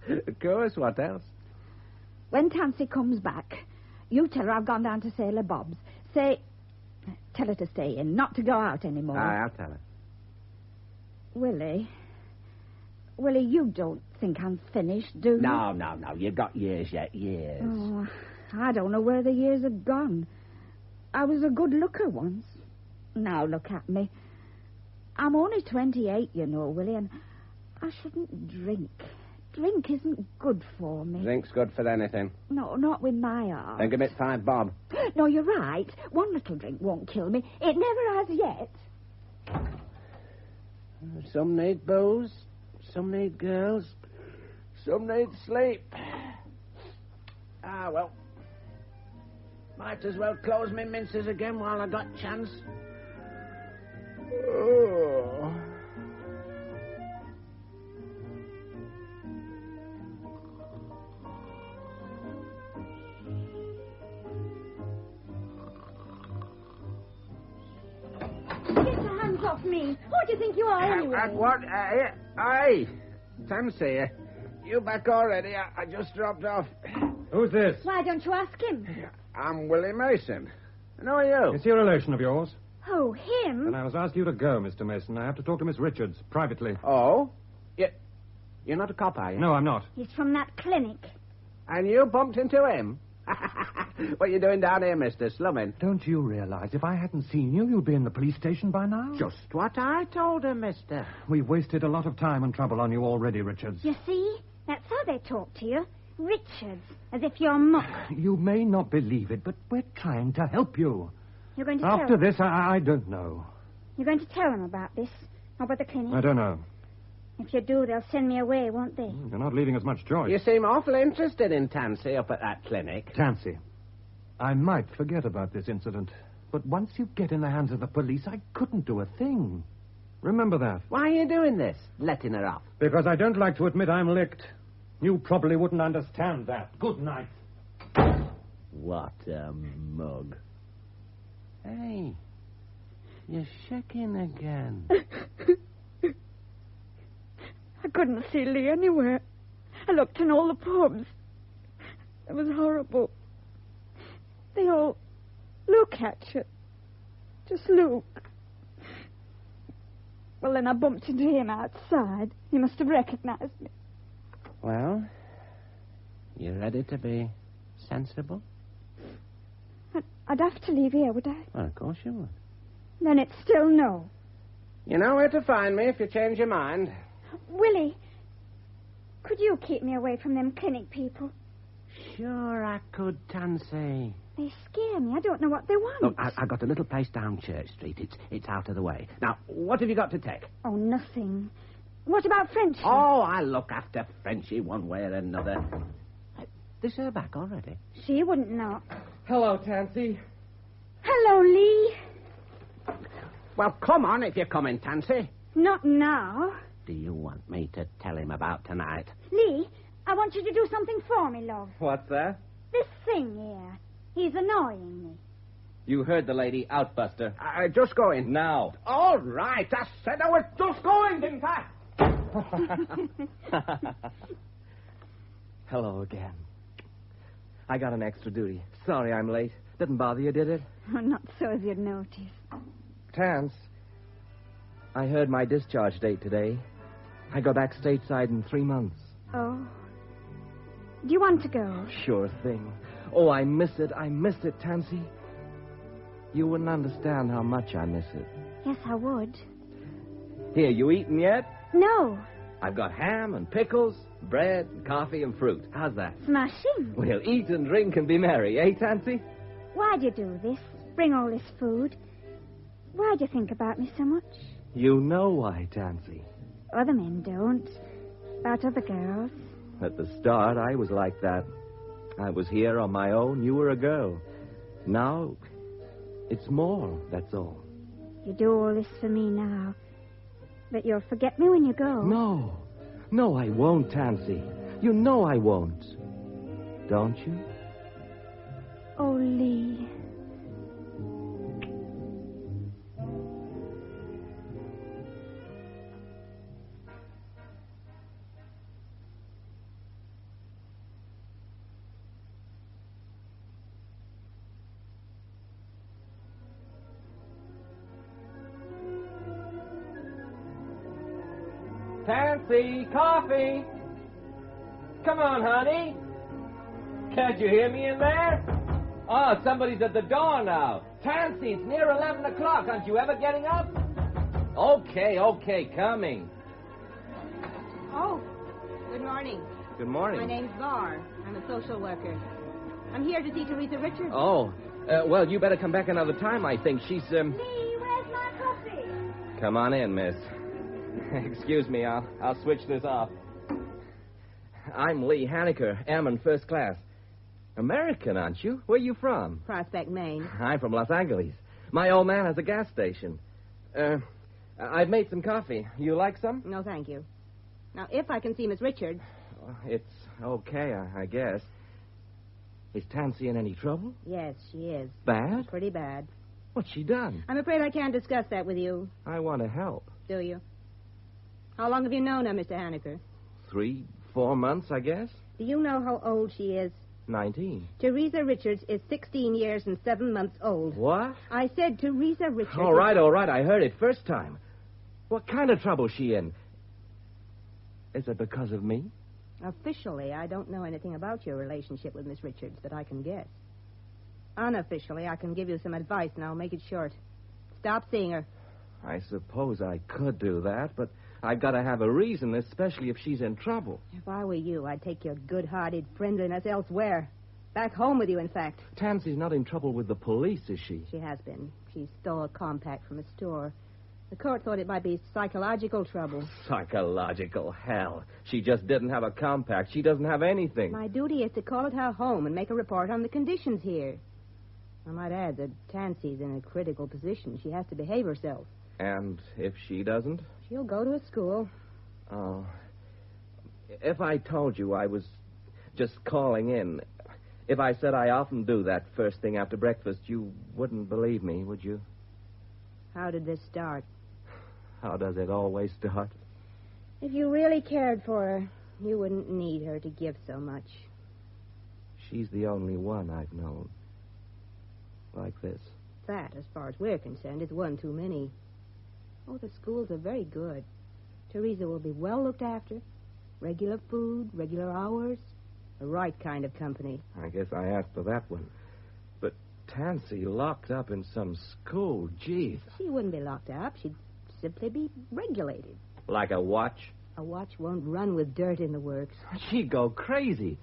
Of course, what else? When Tancy comes back, you tell her I've gone down to Sailor Bob's. Tell her to stay in, not to go out anymore. Aye, I'll tell her. Willie, you don't think I'm finished, do you? No. You've got years yet, years. Oh, I don't know where the years have gone. I was a good looker once. Now look at me. I'm only 28, you know, Willie, and I shouldn't drink. Drink isn't good for me. Drink's good for anything. No, not with my heart. Then give it 5 bob. No, you're right. One little drink won't kill me. It never has yet. Some need booze, some need girls, some need sleep. Ah, well. Might as well close me minces again while I got chance. Oh. Get your hands off me. Who do you think you are, anyway? What? Aye. Tancy, you back already? I just dropped off. Who's this? Why don't you ask him? I'm Willie Mason. And who are you? Is he a relation of yours? Oh, him? Then I was asked you to go, Mr. Mason. I have to talk to Miss Richards, privately. Oh? You're not a cop, are you? No, I'm not. He's from that clinic. And you bumped into him? What are you doing down here, Mr. Slumming? Don't you realize if I hadn't seen you, you'd be in the police station by now? Just what I told her, mister. We've wasted a lot of time and trouble on you already, Richards. You see? That's how they talk to you. Richards. As if you're muck. You may not believe it, but we're trying to help you. You're going to After tell him? this, I don't know. You're going to tell him about this? About the clinic? I don't know. If you do, they'll send me away, won't they? You're not leaving us much choice. You seem awful interested in Tancy up at that clinic. Tancy, I might forget about this incident, but once you get in the hands of the police, I couldn't do a thing. Remember that. Why are you doing this? Letting her off? Because I don't like to admit I'm licked. You probably wouldn't understand that. Good night. What a mug. Hey, you're shaking again. I couldn't see Lee anywhere. I looked in all the pubs. It was horrible. They all look at you. Just look. Well, then I bumped into him outside. He must have recognized me. Well, you ready to be sensible? I'd have to leave here, would I? Well, of course you would. Then it's still no. You know where to find me if you change your mind. Willie, could you keep me away from them clinic people? Sure I could, Tancy. They scare me. I don't know what they want. Look, I got a little place down Church Street. It's out of the way. Now, what have you got to take? Oh, nothing. What about Frenchie? Oh, I'll look after Frenchie one way or another. This her back already? She wouldn't know. Hello, Tancy. Hello, Lee. Well, come on if you're coming, Tancy. Not now. Do you want me to tell him about tonight? Lee, I want you to do something for me, love. What's that? This thing here. He's annoying me. You heard the lady, Outbuster. Just going. Now. All right, I said I was just going, didn't I? Hello again. I got an extra duty. Sorry I'm late. Didn't bother you, did it? Oh, not so as you'd notice. Tance, I heard my discharge date today. I go back stateside in 3 months. Oh. Do you want to go? Sure thing. Oh, I miss it. I miss it, Tansy. You wouldn't understand how much I miss it. Yes, I would. Here, you eaten yet? No. I've got ham and pickles, bread, coffee, and fruit. How's that? Smashing. We'll eat and drink and be merry, eh, Tancy? Why'd you do this? Bring all this food? Why'd you think about me so much? You know why, Tancy. Other men don't. About other girls. At the start, I was like that. I was here on my own. You were a girl. Now, it's more, that's all. You do all this for me now. But you'll forget me when you go. No. No, I won't, Tancy. You know I won't. Don't you? Oh, Lee. Tancy, coffee. Come on, honey. Can't you hear me in there? Oh, somebody's at the door now. Tancy, it's near 11 o'clock. Aren't you ever getting up? Okay, coming. Oh, good morning. Good morning. My name's Barr. I'm a social worker. I'm here to see Teresa Richards. Oh, well, you better come back another time, I think. She's, Lee, where's my coffee? Come on in, miss. Excuse me, I'll switch this off. I'm Lee Haneker, airman first class. American, aren't you? Where are you from? Prospect, Maine. I'm from Los Angeles. My old man has a gas station. I've made some coffee. You like some? No, thank you. Now, if I can see Miss Richards. It's okay, I guess. Is Tancy in any trouble? Yes, she is. Bad? Pretty bad. What's she done? I'm afraid I can't discuss that with you. I want to help. Do you? How long have you known her, Mr. Haneker? 3, 4 months, I guess. Do you know how old she is? 19. Teresa Richards is 16 years and 7 months old. What? I said Teresa Richards... All right. I heard it first time. What kind of trouble is she in? Is it because of me? Officially, I don't know anything about your relationship with Miss Richards, but I can guess. Unofficially, I can give you some advice, and I'll make it short. Stop seeing her. I suppose I could do that, but I've got to have a reason, especially if she's in trouble. If I were you, I'd take your good-hearted friendliness elsewhere. Back home with you, in fact. Tancy's not in trouble with the police, is she? She has been. She stole a compact from a store. The court thought it might be psychological trouble. Psychological hell. She just didn't have a compact. She doesn't have anything. My duty is to call at her home and make a report on the conditions here. I might add that Tancy's in a critical position. She has to behave herself. And if she doesn't? She'll go to a school. Oh. If I told you I was just calling in, if I said I often do that first thing after breakfast, you wouldn't believe me, would you? How did this start? How does it always start? If you really cared for her, you wouldn't need her to give so much. She's the only one I've known. Like this. That, as far as we're concerned, is one too many. Oh, the schools are very good. Teresa will be well looked after. Regular food, regular hours, the right kind of company. I guess I asked for that one. But Tancy locked up in some school, geez. She wouldn't be locked up. She'd simply be regulated. Like a watch? A watch won't run with dirt in the works. She'd go crazy.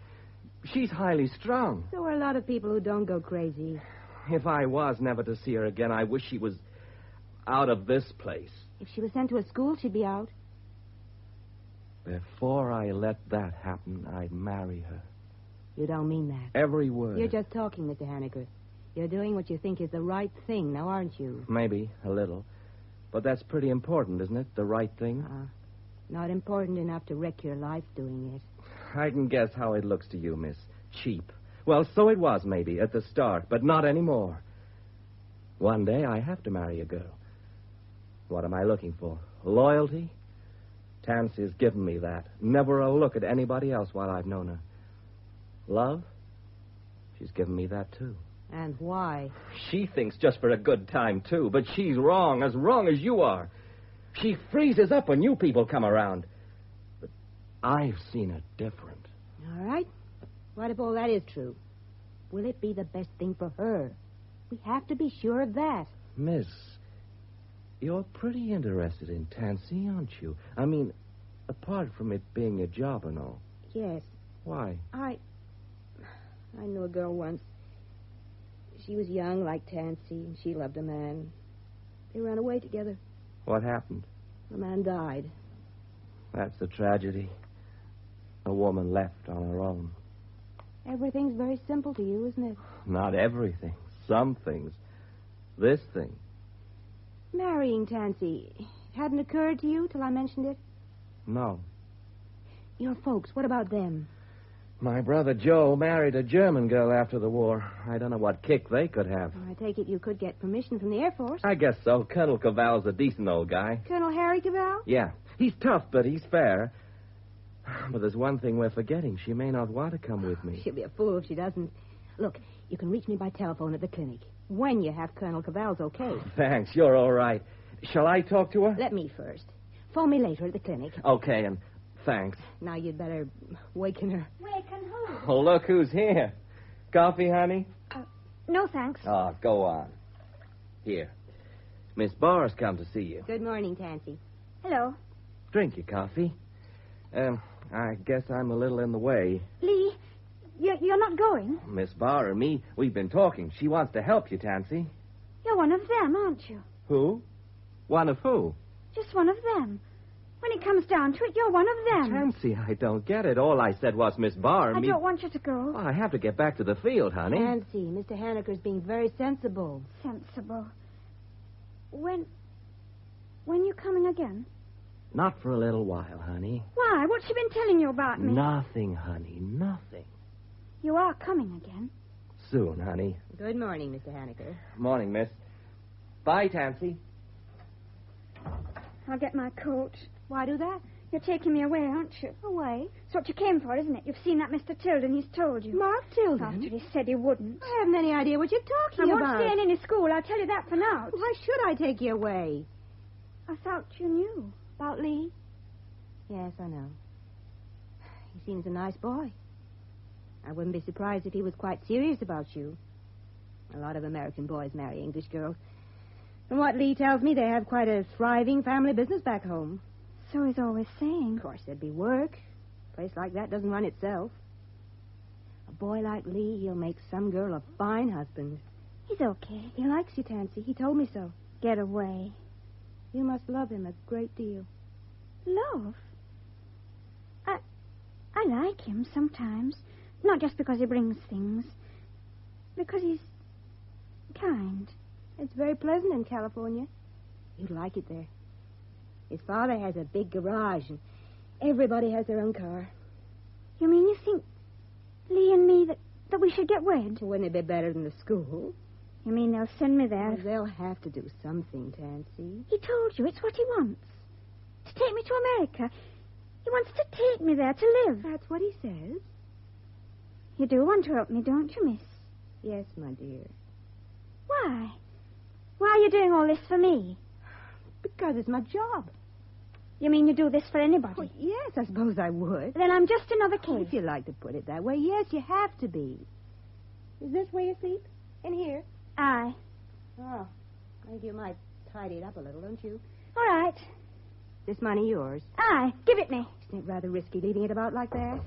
She's highly strung. So are a lot of people who don't go crazy. If I was never to see her again, I wish she was out of this place. If she was sent to a school, she'd be out. Before I let that happen, I'd marry her. You don't mean that. Every word. You're just talking, Mr. Haneker. You're doing what you think is the right thing, now aren't you? Maybe, a little. But that's pretty important, isn't it? The right thing? Not important enough to wreck your life doing it. I can guess how it looks to you, miss. Cheap. Well, so it was, maybe, at the start, but not anymore. One day I have to marry a girl. What am I looking for? Loyalty? Tancy's given me that. Never a look at anybody else while I've known her. Love? She's given me that, too. And why? She thinks just for a good time, too, but she's wrong as you are. She freezes up when you people come around. But I've seen her different. All right. What if all that is true? Will it be the best thing for her? We have to be sure of that. Miss, you're pretty interested in Tancy, aren't you? I mean, apart from it being a job and all. Yes. Why? I knew a girl once. She was young like Tancy, and she loved a man. They ran away together. What happened? The man died. That's a tragedy. A woman left on her own. Everything's very simple to you, isn't it? Not everything. Some things. This thing. Marrying Tancy hadn't occurred to you till I mentioned it? No. Your folks, what about them? My brother Joe married a German girl after the war. I don't know what kick they could have. I take it you could get permission from the Air Force. I guess so. Colonel Cavell's a decent old guy. Colonel Harry Cavell? Yeah. He's tough, but he's fair. But there's one thing we're forgetting. She may not want to come with me. She'll be a fool if she doesn't. Look, you can reach me by telephone at the clinic. When you have Colonel Cavell's okay. Thanks. You're all right. Shall I talk to her? Let me first. Phone me later at the clinic. Okay, and thanks. Now you'd better waken her. Waken who? Oh, look who's here. Coffee, honey? No, thanks. Oh, go on. Here. Miss Barr's come to see you. Good morning, Tancy. Hello. Drink your coffee. I guess I'm a little in the way. Lee, you're not going? Miss Barr and me, we've been talking. She wants to help you, Tancy. You're one of them, aren't you? Who? One of who? Just one of them. When it comes down to it, you're one of them. Tancy, I don't get it. All I said was Miss Barr and I me... don't want you to go. Oh, I have to get back to the field, honey. Tancy, Mr. Haneker's being very sensible. Sensible. When you coming again? Not for a little while, honey. Why? What's she been telling you about me? Nothing, honey, nothing. You are coming again. Soon, honey. Good morning, Mr. Haneker. Morning, miss. Bye, Tancy. I'll get my coat. Why do that? You're taking me away, aren't you? Away? That's what you came for, isn't it? You've seen that Mr. Tilden. He's told you. Mark Tilden? After he said he wouldn't. I haven't any idea what you're talking I about. won't stay in any school. I'll tell you that for now. Why should I take you away? I thought you knew about Lee. Yes, I know. He seems a nice boy. I wouldn't be surprised if he was quite serious about you. A lot of American boys marry English girls. From what Lee tells me, they have quite a thriving family business back home. So he's always saying. Of course, there'd be work. A place like that doesn't run itself. A boy like Lee, he'll make some girl a fine husband. He's okay. He likes you, Tancy. He told me so. Get away. You must love him a great deal. Love? I like him sometimes. Not just because he brings things. Because he's kind. It's very pleasant in California. You'd like it there. His father has a big garage, and everybody has their own car. You mean you think Lee and me that we should get wed? Wouldn't it be better than the school? You mean they'll send me there? Well, they'll have to do something, Tancy. He told you it's what he wants. To take me to America. He wants to take me there to live. That's what he says. You do want to help me, don't you, miss? Yes, my dear. Why? Why are you doing all this for me? Because it's my job. You mean you do this for anybody? Well, yes, I suppose I would. Then I'm just another case. If you like to put it that way, yes, you have to be. Is this where you sleep? In here? Aye. Oh, I think you might tidy it up a little, don't you? All right. This money yours? Aye, give it me. Isn't it rather risky leaving it about like that?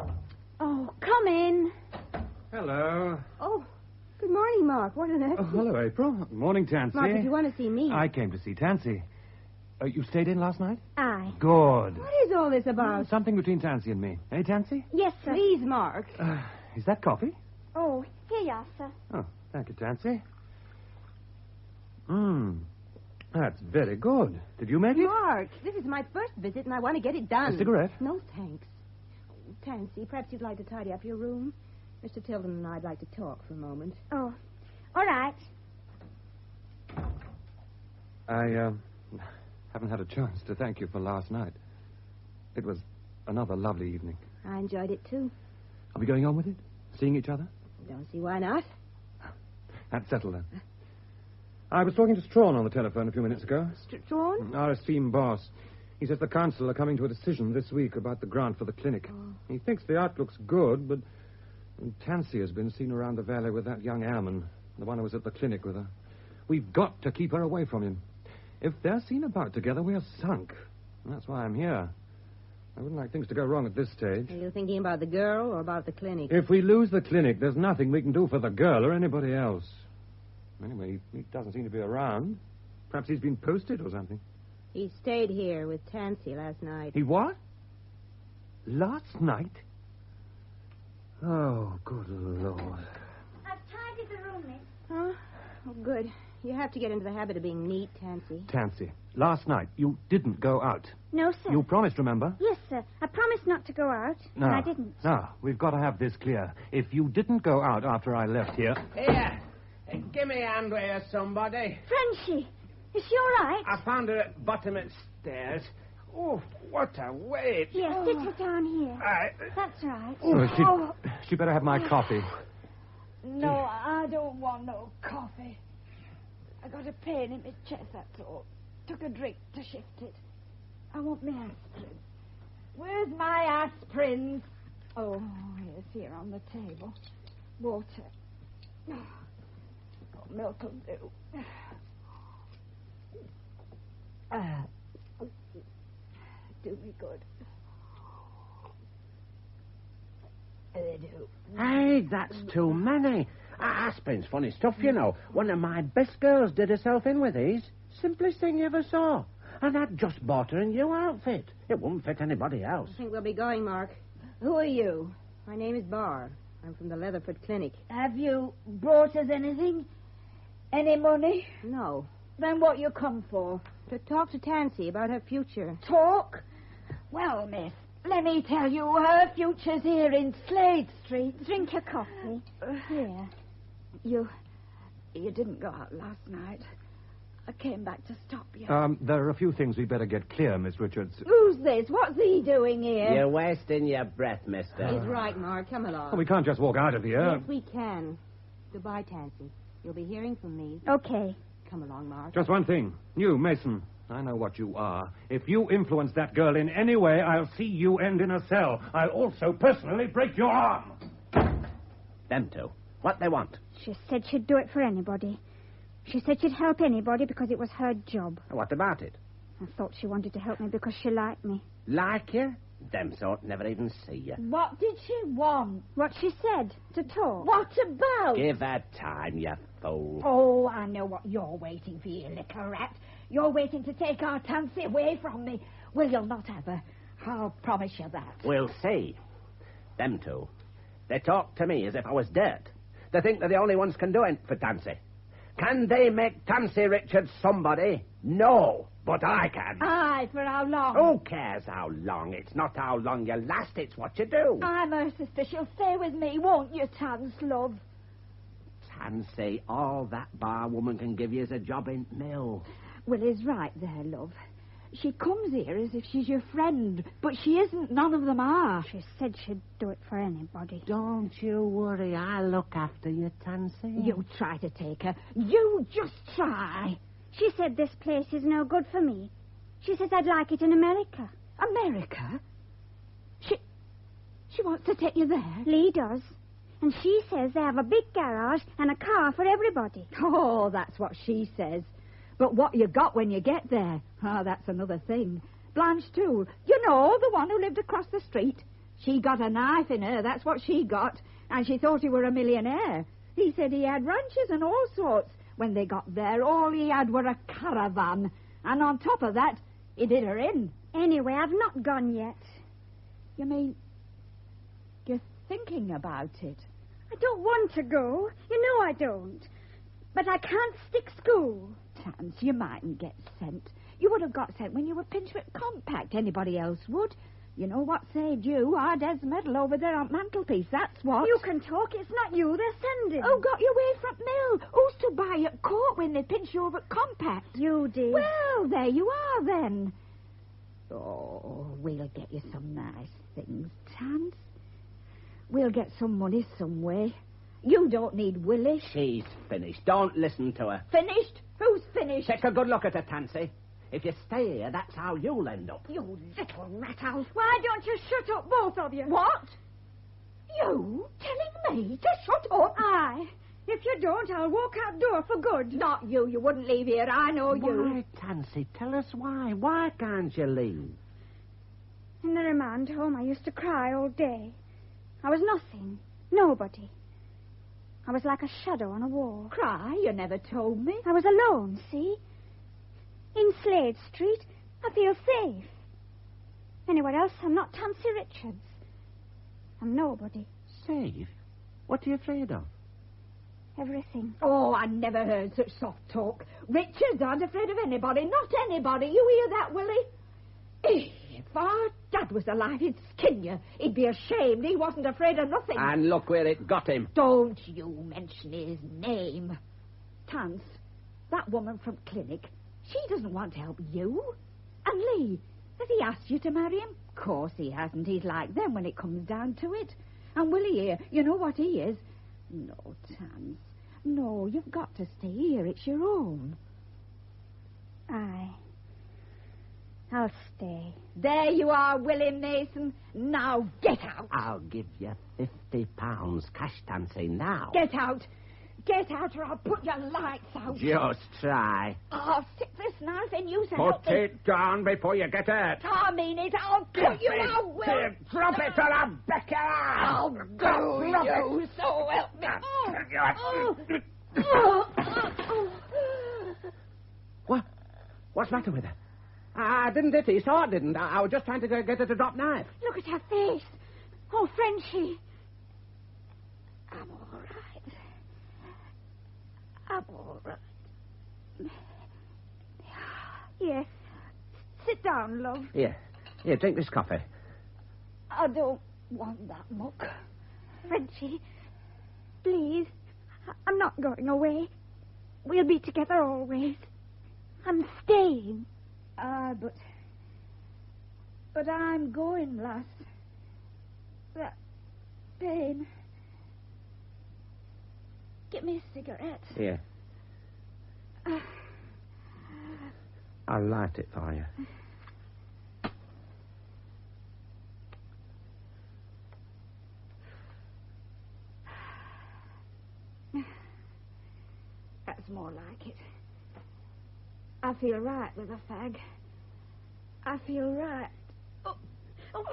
Oh, come in. Hello. Oh, good morning, Mark. What an Oh, hello, April. Morning, Tancy. Mark, did you want to see me? I came to see Tancy. You stayed in last night? Aye. Good. What is all this about? Something between Tancy and me. Eh, Tancy? Yes, sir. Please, Mark. Is that coffee? Oh, here you are, sir. Oh, thank you, Tancy. That's very good. Did you make it? Mark, this is my first visit, and I want to get it done. A cigarette? No, thanks. Tancy, perhaps you'd like to tidy up your room. Mr. Tilden and I'd like to talk for a moment. Oh, all right. I haven't had a chance to thank you for last night. It was another lovely evening. I enjoyed it, too. Are we going on with it? Seeing each other? Don't see why not. That's settled, then. I was talking to Strachan on the telephone a few minutes ago. Strachan? Our esteemed boss. He says the council are coming to a decision this week about the grant for the clinic. Oh. He thinks the art looks good, but Tancy has been seen around the valley with that young airman. The one who was at the clinic with her. We've got to keep her away from him. If they're seen about together, we're sunk. And that's why I'm here. I wouldn't like things to go wrong at this stage. Are you thinking about the girl or about the clinic? If we lose the clinic, there's nothing we can do for the girl or anybody else. Anyway, he doesn't seem to be around. Perhaps he's been posted or something. He stayed here with Tancy last night. He what? Last night? Oh, good Lord. I've tidied the room, miss. Huh? Oh, good. You have to get into the habit of being neat, Tancy. Tancy, last night you didn't go out. No, sir. You promised, remember? Yes, sir. I promised not to go out, No. and I didn't. No, we've got to have this clear. If you didn't go out after I left here... Here. Give me a hand with her, somebody. Frenchie, is she all right? I found her at bottom of stairs. Oh, what a weight. Yes, sit her down here. Right. That's right. Oh, she better have my coffee. No, I don't want no coffee. I got a pain in my chest, that's all. Took a drink to shift it. I want my aspirin. Where's my aspirins? Oh, yes, here on the table. Water. Got milk will do. Do me good. They do. Hey, that's too many. Aspirin's funny stuff, you know. One of my best girls did herself in with these. Simplest thing you ever saw. And I'd just bought her a new outfit. It wouldn't fit anybody else. I think we'll be going, Mark. Who are you? My name is Barr. I'm from the Leatherford Clinic. Have you brought us anything? Any money? No. Then what you come for? To talk to Tancy about her future. Talk? Well, miss, let me tell you, her future's here in Slade Street. Drink your coffee. Here. You didn't go out last night. I came back to stop you. There are a few things we'd better get clear, Miss Richards. Who's this? What's he doing here? You're wasting your breath, mister. He's right, Mark. Come along. Oh, we can't just walk out of here. Yes, we can. Goodbye, Tancy. You'll be hearing from me. Okay. Come along, Mark. Just one thing. You, Mason, I know what you are. If you influence that girl in any way, I'll see you end in a cell. I'll also personally break your arm. Them two. What they want? She said she'd do it for anybody. She said she'd help anybody because it was her job. What about it? I thought she wanted to help me because she liked me. Like you? Them sort never even see you. What did she want? What she said, to talk. What about? Give her time, you fool. Oh, I know what you're waiting for, you little rat. You're waiting to take our Tancy away from me. Well, you'll not have her. I'll promise you that. We'll see. Them two. They talk to me as if I was dead. They think they're the only ones can do it for Tancy. Can they make Tancy Richards somebody? No, but I can. Aye, for how long? Who cares how long? It's not how long you last, it's what you do. I'm her sister. She'll stay with me, won't you, Tans, love? Tansy, all that bar woman can give you is a job in mill. Well, he's right there, love. She comes here as if she's your friend, but she isn't. None of them are. She said she'd do it for anybody. Don't you worry. I'll look after you, Tansy. You try to take her. You just try. She said this place is no good for me. She says I'd like it in America. America? She wants to take you there? Lee does. And she says they have a big garage and a car for everybody. Oh, that's what she says. But what you got when you get there? Oh, that's another thing. Blanche, too. You know, the one who lived across the street. She got a knife in her, that's what she got. And she thought he were a millionaire. He said he had ranches and all sorts. When they got there, all he had were a caravan. And on top of that, he did her in. Anyway, I've not gone yet. You mean you're thinking about it? I don't want to go. You know I don't. But I can't stick school. Tans, you mightn't get sent. You would have got sent when you were pinched with compact. Anybody else would. You know what saved you? Our Des medal over there on mantelpiece, that's what. You can talk. It's not you they're sending. Who got you away from mill? Who's to buy you at court when they pinch you over at compact? You did. Well, there you are, then. Oh, we'll get you some nice things, Tans. We'll get some money some way. You don't need Willie. She's finished. Don't listen to her. Finished? Who's finished? Take a good look at her, Tansy. If you stay here, that's how you'll end up. You little rat-house. Why don't you shut up, both of you? What? You telling me to shut up? Aye. If you don't, I'll walk out door for good. Not you. You wouldn't leave here. I know you. Why, Tancy, tell us why. Why can't you leave? In the remand home, I used to cry all day. I was nothing. Nobody. I was like a shadow on a wall. Cry? You never told me. I was alone, see? In Slade Street, I feel safe. Anywhere else, I'm not Tancy Richards. I'm nobody. Safe? What are you afraid of? Everything. Oh, I never heard such soft talk. Richards aren't afraid of anybody. Not anybody. You hear that, Willie? If our dad was alive, he'd skin you. He'd be ashamed. He wasn't afraid of nothing. And look where it got him. Don't you mention his name. Tance, that woman from clinic, she doesn't want to help you. And Lee, has he asked you to marry him? Of course he hasn't. He's like them when it comes down to it. And Willie here, you know what he is? No, Tance. No, you've got to stay here. It's your own. Aye. I'll stay. There you are, Willie Mason. Now get out. I'll give you £50 cash, Tancy, now. Get out. Get out or I'll put your lights out. Just try. I'll stick this knife in you to Put help me. it down before you get hurt. I mean it. I'll cut you out, Will. Here, drop it or I'll beck you out. I'll go you. So help me. What's the matter with her? I didn't hit her. You saw it, didn't I? I was just trying to get her to drop knife. Look at her face. Oh, Frenchie. I'm all right. I'm all right. Yes. Sit down, love. Here, drink this coffee. I don't want that muck. Frenchie, please. I'm not going away. We'll be together always. I'm staying. But I'm going, lass. That pain. Get me a cigarette. Here. I'll light it for you. That's more like it. I feel right with a fag. I feel right. Oh,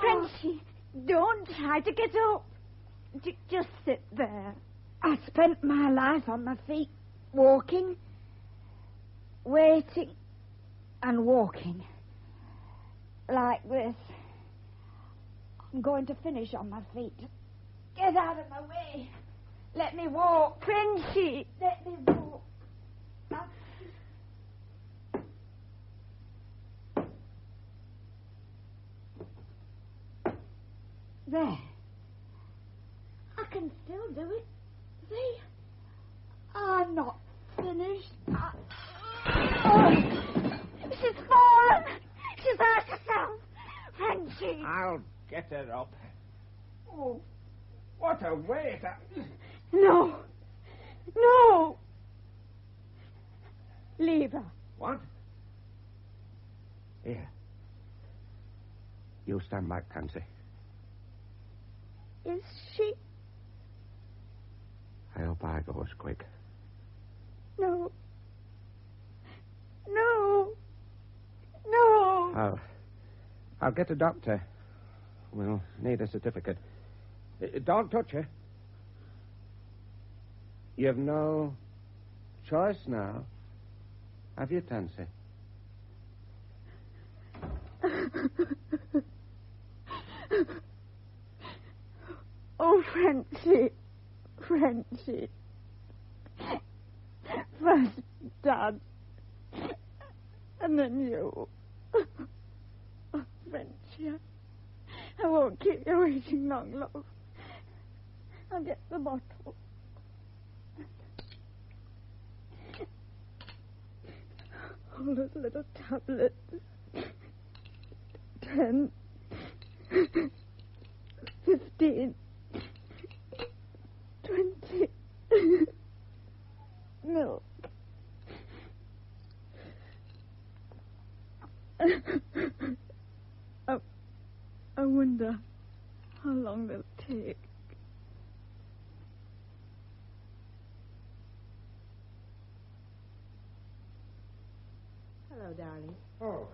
Frenchie, don't try to get up. Just sit there. I spent my life on my feet, walking, waiting, and walking. Like this. I'm going to finish on my feet. Get out of my way. Let me walk. Frenchie. Let me walk. There. I can still do it. See? I'm not finished. She's fallen. She's hurt herself. Frenchie. I'll get her up. Oh, what a weight. No. No. Leave her. What? Here. You stand back, Tancy. Is she? I hope I go as quick. No. No. No. I'll get a doctor. We'll need a certificate. Don't touch her. You have no choice now, have you, Tancy? Oh, Frenchie. First Dad, and then you. Oh, Frenchie, I won't keep you waiting long, love. I'll get the bottle. All those little tablets. 10, 15, 20. Milk. I wonder how long they'll take. Hello, darling. Oh.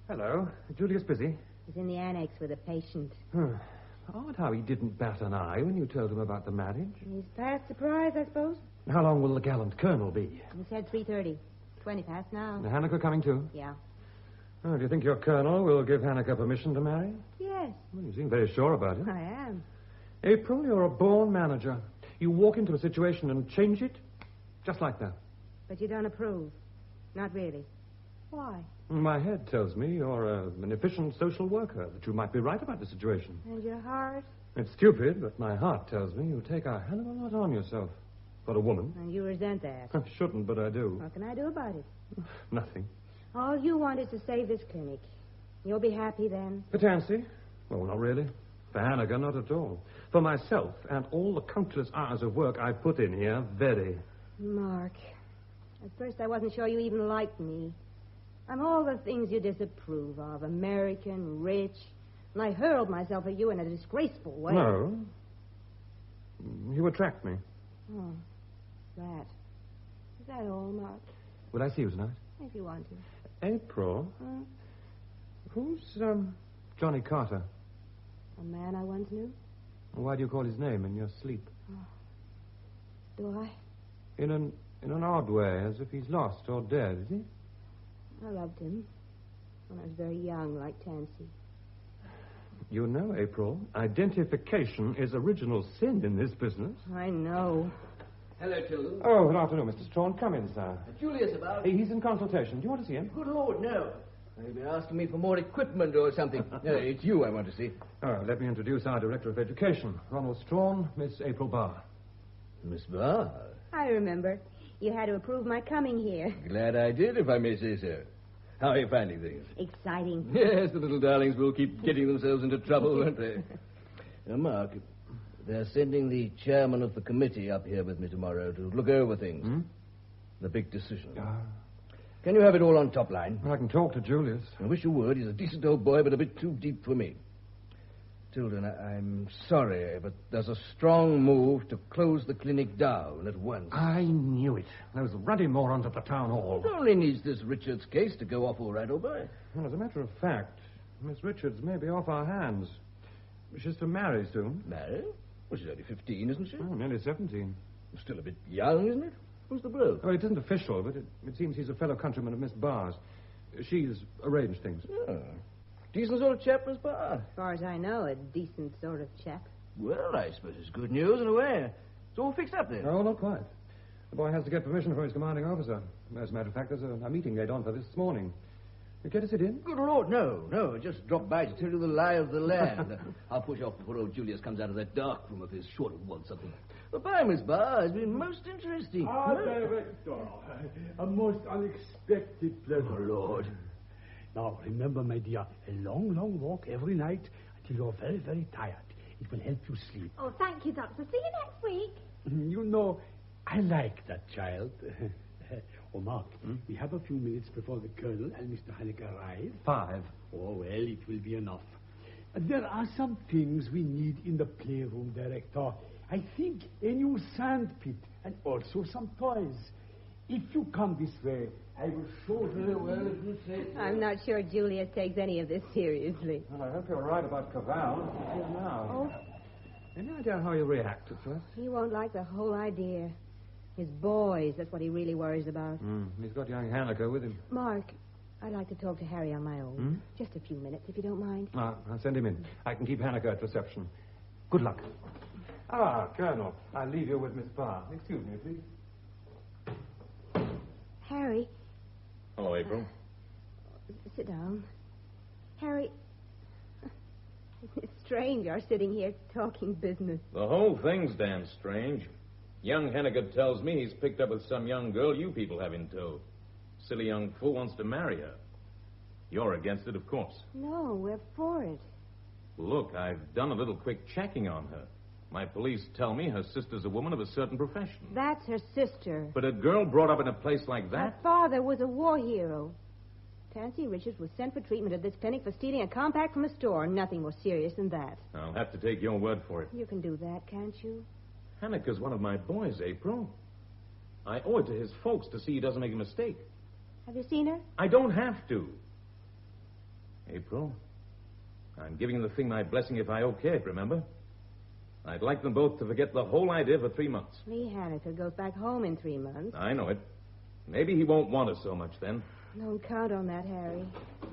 Hello. Julius busy? He's in the annex with a patient. Odd how he didn't bat an eye when you told him about the marriage. He's past surprise, I suppose. How long will the gallant colonel be? He said 3:30. 20 past now. The Hanukkah coming too? Yeah. Oh, do you think your colonel will give Hanukkah permission to marry? Yes. Well, you seem very sure about it. I am. April, you're a born manager. You walk into a situation and change it just like that. But you don't approve. Not really. Why? My head tells me you're an efficient social worker, that you might be right about the situation. And your heart? It's stupid, but my heart tells me you take a hell of a lot on yourself. For a woman. And you resent that. I shouldn't, but I do. What can I do about it? Nothing. All you want is to save this clinic. You'll be happy then? For Tancy? Well, not really. For Hanukkah, not at all. For myself and all the countless hours of work I've put in here, very. Mark, at first I wasn't sure you even liked me. I'm all the things you disapprove of. American, rich. And I hurled myself at you in a disgraceful way. No. You attract me. Oh, that. Is that all, Mark? Would I see you tonight? If you want to. April? Who's, Johnny Carter? A man I once knew? Why do you call his name in your sleep? Do I? In an odd way, as if he's lost or dead, is he? I loved him when I was very young, like Tancy. You know, April, identification is original sin in this business. I know. Hello, Tilden. Oh, good afternoon, Mr. Strawn. Come in, sir. Julius about? He's in consultation. Do you want to see him? Good Lord, no. You've been asking me for more equipment or something. No, it's you I want to see. Oh, let me introduce our Director of Education, Ronald Strawn, Miss April Barr. Miss Barr? I remember. You had to approve my coming here. Glad I did, if I may say so. How are you finding things? Exciting. Yes, the little darlings will keep getting themselves into trouble, won't they? Now, Mark, they're sending the chairman of the committee up here with me tomorrow to look over things. The big decision. Can you have it all on top line? Well, I can talk to Julius. I wish you would. He's a decent old boy, but a bit too deep for me. Tilden, I'm sorry, but there's a strong move to close the clinic down at once. I knew it. Those ruddy morons at the town hall. It only needs this Richards case to go off all right, old boy. Well, as a matter of fact, Miss Richards may be off our hands. She's to marry soon. Marry? Well, she's only 15, isn't she? Oh, nearly 17. Still a bit young, isn't it? Who's the bloke? Oh, it isn't official, but it seems he's a fellow countryman of Miss Barr's. She's arranged things. Oh. Decent sort of chap, Miss Barr. As far as I know, a decent sort of chap. Well, I suppose it's good news in a way. It's all fixed up then. No, not quite. The boy has to get permission from his commanding officer. As a matter of fact, there's a meeting laid on for this morning. You care to sit in? Good Lord, no. Just drop by to tell you the lie of the land. I'll push off before old Julius comes out of that dark room of his, short of want something. Goodbye, Miss Barr. It's been most interesting. Director. A most unexpected pleasure. Oh, Lord. Now, remember, my dear, a long, long walk every night until you're very, very tired. It will help you sleep. Oh, thank you, Doctor. See you next week. You know, I like that child. Oh, Mark, we have a few minutes before the Colonel and Mr. Hallett arrive. 5. Oh, well, it will be enough. There are some things we need in the playroom, Director. I think a new sand pit and also some toys. If you come this way, I will show her well if you say so. I'm not sure Julius takes any of this seriously. Well, I hope you're right about Caval. Here now. Oh. Any idea how you react at first? He won't like the whole idea. His boys, that's what he really worries about. He's got young Hanukkah with him. Mark, I'd like to talk to Harry on my own. Just a few minutes, if you don't mind. I'll send him in. I can keep Hanukkah at reception. Good luck. Colonel, I'll leave you with Miss Barr. Excuse me, please. Harry. Hello, April. Sit down. Harry, it's strange our sitting here talking business. The whole thing's damn strange. Young Hennigan tells me he's picked up with some young girl you people have in tow. Silly young fool wants to marry her. You're against it, of course. No, we're for it. Look, I've done a little quick checking on her. My police tell me her sister's a woman of a certain profession. That's her sister. But a girl brought up in a place like Her that? father was a war hero. Tancy Richards was sent for treatment at this clinic for stealing a compact from a store. Nothing more serious than that. I'll have to take your word for it. You can do that, can't you? Hanukkah's one of my boys, April. I owe it to his folks to see he doesn't make a mistake. Have you seen her? I don't have to. April, I'm giving the thing my blessing if I okay it, remember? I'd like them both to forget the whole idea for 3 months. Lee Hanniker goes back home in 3 months. I know it. Maybe he won't want us so much then. Don't count on that, Harry.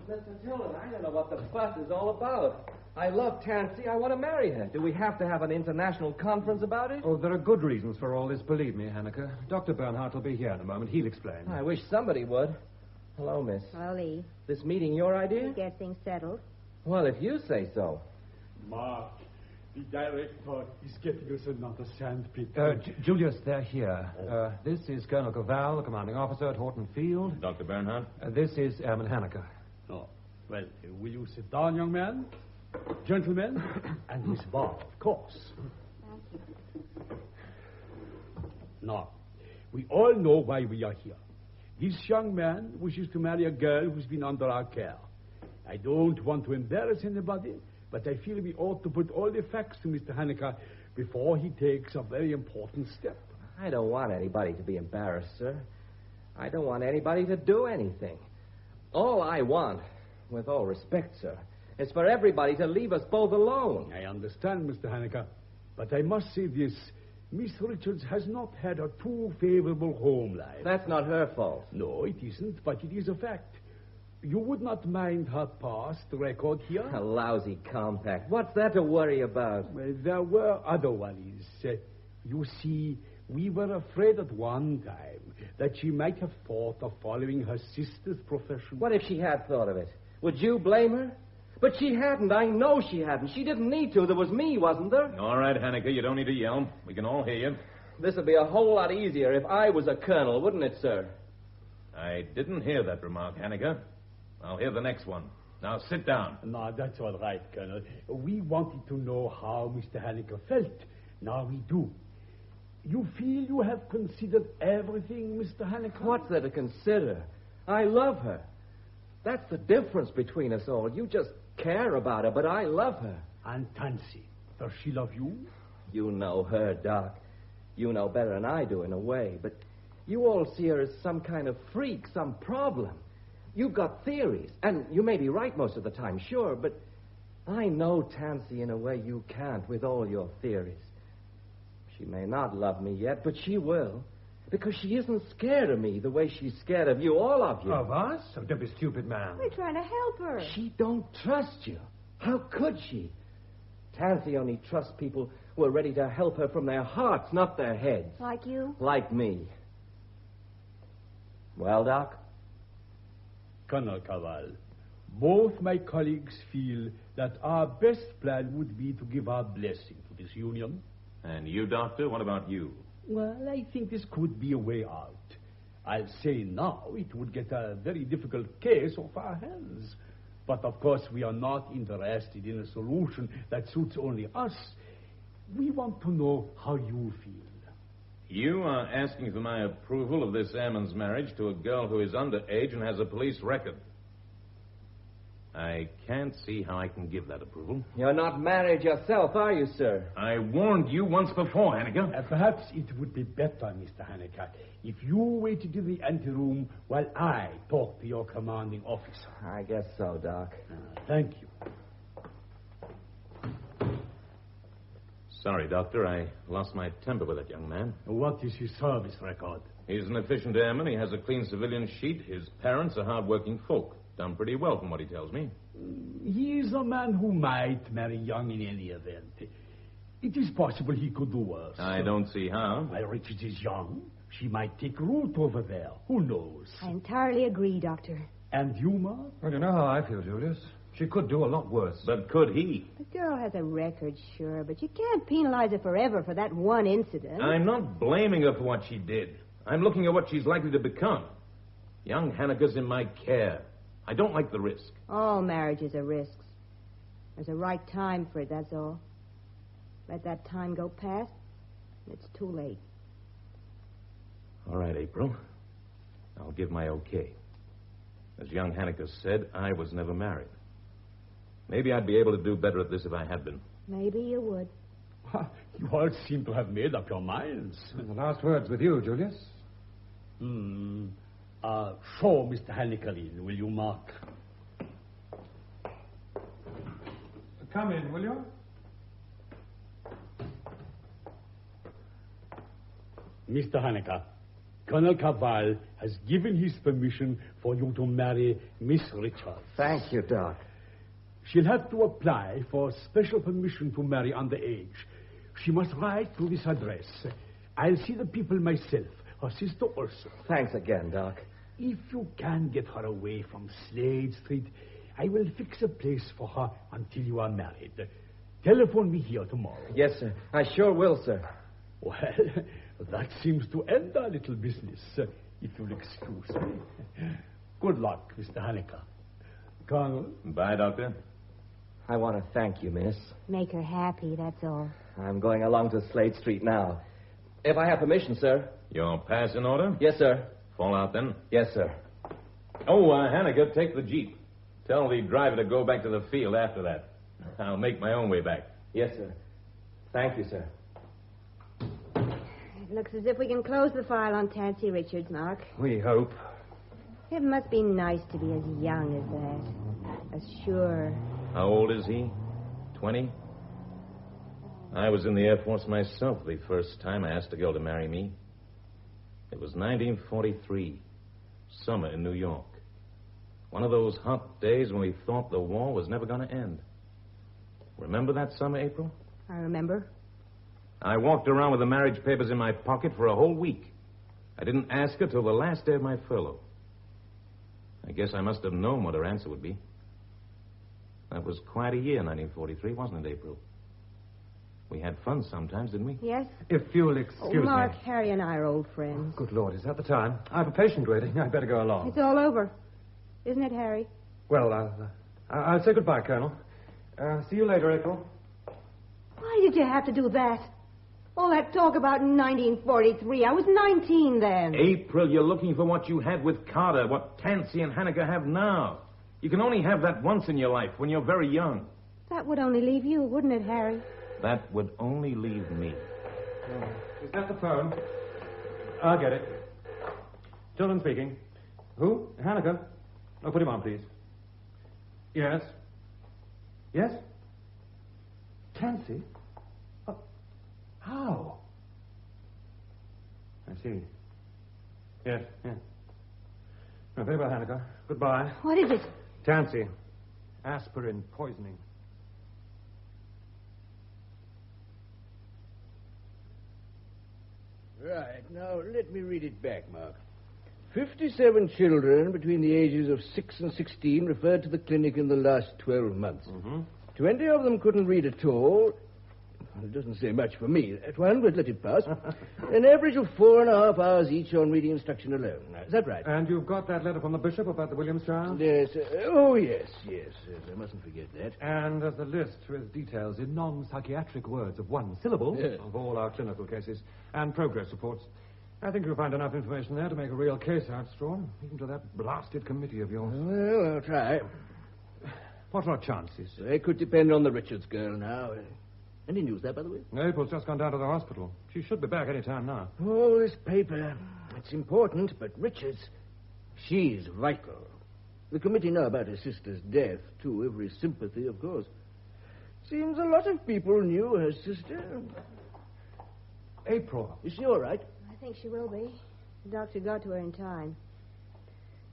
Mr. Tilden, I don't know what the fuss is all about. I love Tancy. I want to marry her. Do we have to have an international conference about it? Oh, there are good reasons for all this, believe me, Hanniker. Dr. Bernhardt will be here in a moment. He'll explain. I wish somebody would. Hello, miss. Well, Lee. This meeting your idea? Get things settled. Well, if you say so. Mark, the director is getting us another sandpit. Julius, they're here. This is Colonel Cavall, the commanding officer at Horton Field. Dr. Bernhardt? This is Airman Hanniker. Oh, well, will you sit down, young man? Gentlemen, and Miss Barr, of course. Thank you. Now, we all know why we are here. This young man wishes to marry a girl who's been under our care. I don't want to embarrass anybody, but I feel we ought to put all the facts to Mr. Hanniker before he takes a very important step. I don't want anybody to be embarrassed, sir. I don't want anybody to do anything. All I want, with all respect, sir, is for everybody to leave us both alone. I understand, Mr. Hanniker, but I must say this. Miss Richards has not had a too favorable home life. That's not her fault. No, it isn't, but it is a fact. You would not mind her past record here? A lousy compact. What's that to worry about? Well, there were other worries. You see, we were afraid at one time that she might have thought of following her sister's profession. What if she had thought of it? Would you blame her? But she hadn't. I know she hadn't. She didn't need to. There was me, wasn't there? All right, Hanniker, you don't need to yell. We can all hear you. This would be a whole lot easier if I was a colonel, wouldn't it, sir? I didn't hear that remark, Hanniker. I'll hear the next one. Now, sit down. No, that's all right, Colonel. We wanted to know how Mr. Hanniker felt. Now we do. You feel you have considered everything, Mr. Hanniker? What's there to consider? I love her. That's the difference between us all. You just care about her, but I love her. And Tancy, does she love you? You know her, Doc. You know better than I do, in a way. But you all see her as some kind of freak, some problem. You've got theories, and you may be right most of the time, sure, but I know Tancy in a way you can't with all your theories. She may not love me yet, but she will. Because she isn't scared of me the way she's scared of you, all of you. Of us? Oh, don't be stupid, man. We're trying to help her. She don't trust you. How could she? Tancy only trusts people who are ready to help her from their hearts, not their heads. Like you? Like me. Well, Doc? Colonel Cavall, both my colleagues feel that our best plan would be to give our blessing to this union. And you, Doctor, what about you? Well, I think this could be a way out. I'll say now it would get a very difficult case off our hands. But, of course, we are not interested in a solution that suits only us. We want to know how you feel. You are asking for my approval of this airman's marriage to a girl who is underage and has a police record. I can't see how I can give that approval. You're not married yourself, are you, sir? I warned you once before, Hanniker. Perhaps it would be better, Mr. Hanniker, if you waited in the anteroom while I talk to your commanding officer. I guess so, Doc. Thank you. Sorry, Doctor, I lost my temper with that young man. What is his service record? He's an efficient airman. He has a clean civilian sheet. His parents are hard-working folk. Done pretty well from what he tells me. He is a man who might marry young in any event. It is possible he could do worse. I don't see how. Well, Richards is young. She might take root over there. Who knows? I entirely agree, Doctor. And you, Ma? Well, you know how I feel, Julius. She could do a lot worse. But could he? The girl has a record, sure, but you can't penalize her forever for that one incident. I'm not blaming her for what she did. I'm looking at what she's likely to become. Young Hanniker's in my care. I don't like the risk. All marriages are risks. There's a right time for it, that's all. Let that time go past, and it's too late. All right, April. I'll give my okay. As young Hanniker said, I was never married. Maybe I'd be able to do better at this if I had been. Maybe you would. You all seem to have made up your minds. And the last word's with you, Julius. Show Mr. Hanniker in, will you, Mark? Come in, will you? Mr. Hanniker, Colonel Cavall has given his permission for you to marry Miss Richards. Thank you, Doc. She'll have to apply for special permission to marry underage. She must write to this address. I'll see the people myself, her sister also. Thanks again, Doc. If you can get her away from Slade Street, I will fix a place for her until you are married. Telephone me here tomorrow. Yes, sir. I sure will, sir. Well, that seems to end our little business, if you'll excuse me. Good luck, Mr. Hanniker. Colonel. Bye, Doctor. I want to thank you, miss. Make her happy, that's all. I'm going along to Slade Street now. If I have permission, sir. Your pass in order? Yes, sir. Fall out then? Yes, sir. Oh, Hanniker, take the Jeep. Tell the driver to go back to the field after that. I'll make my own way back. Yes, sir. Thank you, sir. It looks as if we can close the file on Tancy Richards, Mark. We hope. It must be nice to be as young as that. As sure. How old is he? 20? I was in the Air Force myself the first time I asked a girl to marry me. It was 1943, summer in New York. One of those hot days when we thought the war was never going to end. Remember that summer, April? I remember. I walked around with the marriage papers in my pocket for a whole week. I didn't ask her till the last day of my furlough. I guess I must have known what her answer would be. That was quite a year, 1943, wasn't it, April? We had fun sometimes, didn't we? Yes? If you'll excuse Mark, me. Harry and I are old friends. Good Lord, is that the time? I have a patient waiting. I'd better go along. It's all over. Isn't it, Harry? Well, I'll say goodbye, Colonel. See you later, April. Why did you have to do that? All that talk about 1943. I was 19 then. April, you're looking for what you had with Carter, what Tancy and Hanniker have now. You can only have that once in your life, when you're very young. That would only leave you, wouldn't it, Harry? That would only leave me. Is that the phone? I'll get it. Tilden speaking. Who? Hanniker? Oh, put him on, please. Yes? Yes? Tancy? How? I see. Yes. Oh, very well, Hanniker. Goodbye. What is it? Tancy. Aspirin poisoning. Right, now let me read it back, Mark. 57 children between the ages of 6 and 16 referred to the clinic in the last 12 months. Mm-hmm. 20 of them couldn't read at all. It doesn't say much for me, that one, but let it pass. An average of 4.5 hours each on reading instruction alone. Is that right? And you've got that letter from the bishop about the Williams child? Yes. Yes, I mustn't forget that. And there's a list with details in non-psychiatric words of one syllable of all our clinical cases and progress reports. I think you'll find enough information there to make a real case out, Strawn, even to that blasted committee of yours. Well, I'll try. What are our chances? They could depend on the Richards girl now. Any news there, by the way? April's just gone down to the hospital. She should be back any time now. Oh, this paper. It's important, but Richards, she's vital. The committee know about her sister's death, too. Every sympathy, of course. Seems a lot of people knew her sister. April. Is she all right? I think she will be. The doctor got to her in time.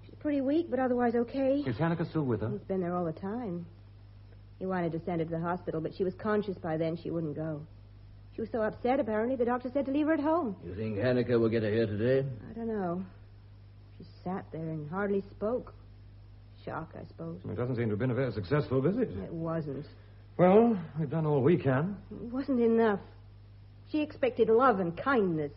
She's pretty weak, but otherwise okay. Is Hanniker still with her? He's been there all the time. He wanted to send her to the hospital, but she was conscious by then. She wouldn't go. She was so upset, apparently, the doctor said to leave her at home. You think Hanniker will get her here today? I don't know. She sat there and hardly spoke. Shock, I suppose. It doesn't seem to have been a very successful visit. It wasn't. Well, we've done all we can. It wasn't enough. She expected love and kindness.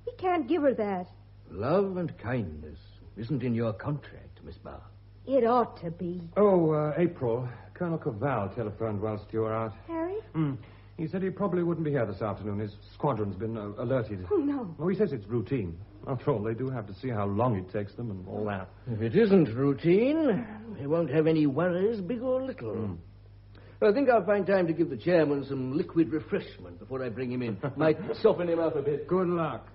He can't give her that. Love and kindness isn't in your contract, Miss Barr. It ought to be. Oh, April. Colonel Cavall telephoned whilst you were out. Harry? He said he probably wouldn't be here this afternoon. His squadron's been alerted. Oh, no. Oh, he says it's routine. After all, they do have to see how long it takes them and all that. If it isn't routine, they won't have any worries, big or little. I think I'll find time to give the chairman some liquid refreshment before I bring him in. Might soften him up a bit. Good luck.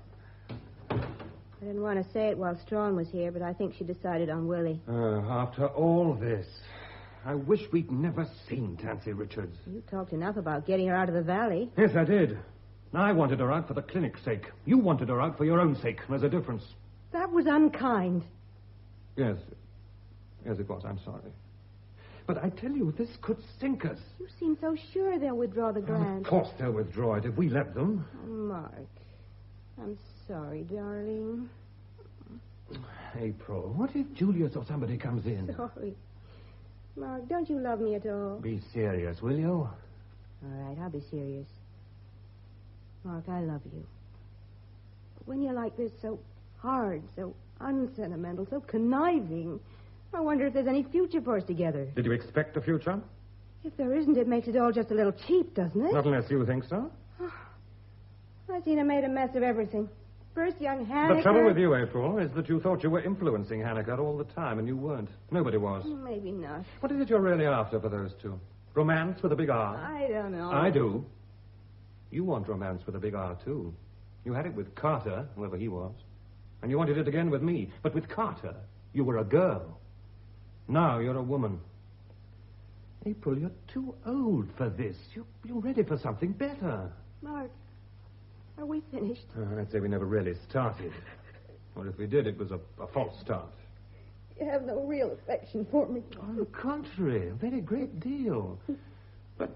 I didn't want to say it while Strong was here, but I think she decided on Willie. After all this, I wish we'd never seen Tancy Richards. You talked enough about getting her out of the valley. Yes, I did. I wanted her out for the clinic's sake. You wanted her out for your own sake. There's a difference. That was unkind. Yes. Yes, it was. I'm sorry. But I tell you, this could sink us. You seem so sure they'll withdraw the grant. Of course they'll withdraw it if we let them. Oh, Mark. I'm sorry, darling. April, what if Julius or somebody comes in? Sorry. Mark, don't you love me at all? Be serious, will you? All right, I'll be serious. Mark, I love you. But when you're like this, so hard, so unsentimental, so conniving, I wonder if there's any future for us together. Did you expect a future? If there isn't, it makes it all just a little cheap, doesn't it? Not unless you think so. I seen I made a mess of everything. First, young Hannah. The trouble with you, April, is that you thought you were influencing Hannah all the time, and you weren't. Nobody was. Maybe not. What is it you're really after for those two? Romance with a big R? I don't know. I do. You want romance with a big R, too. You had it with Carter, whoever he was. And you wanted it again with me. But with Carter, you were a girl. Now you're a woman. April, you're too old for this. You're ready for something better. Mark, are we finished? I'd say we never really started. Or if we did, it was a false start. You have no real affection for me. On the contrary, a very great deal. But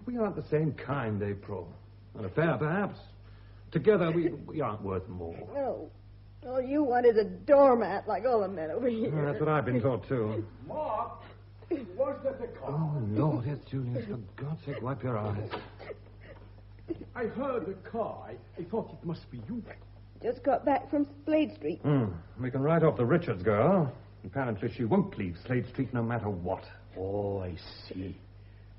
we aren't the same kind, April. An affair, perhaps. Together, we aren't worth more. No. All you want is a doormat like all the men over here. That's what I've been taught, too. Mark, was that the car? Oh, Lord, yes, Julius. For God's sake, wipe your eyes. I heard the car. I thought it must be you. Just got back from Slade Street. We can write off the Richards girl. Apparently, she won't leave Slade Street no matter what. Oh, I see.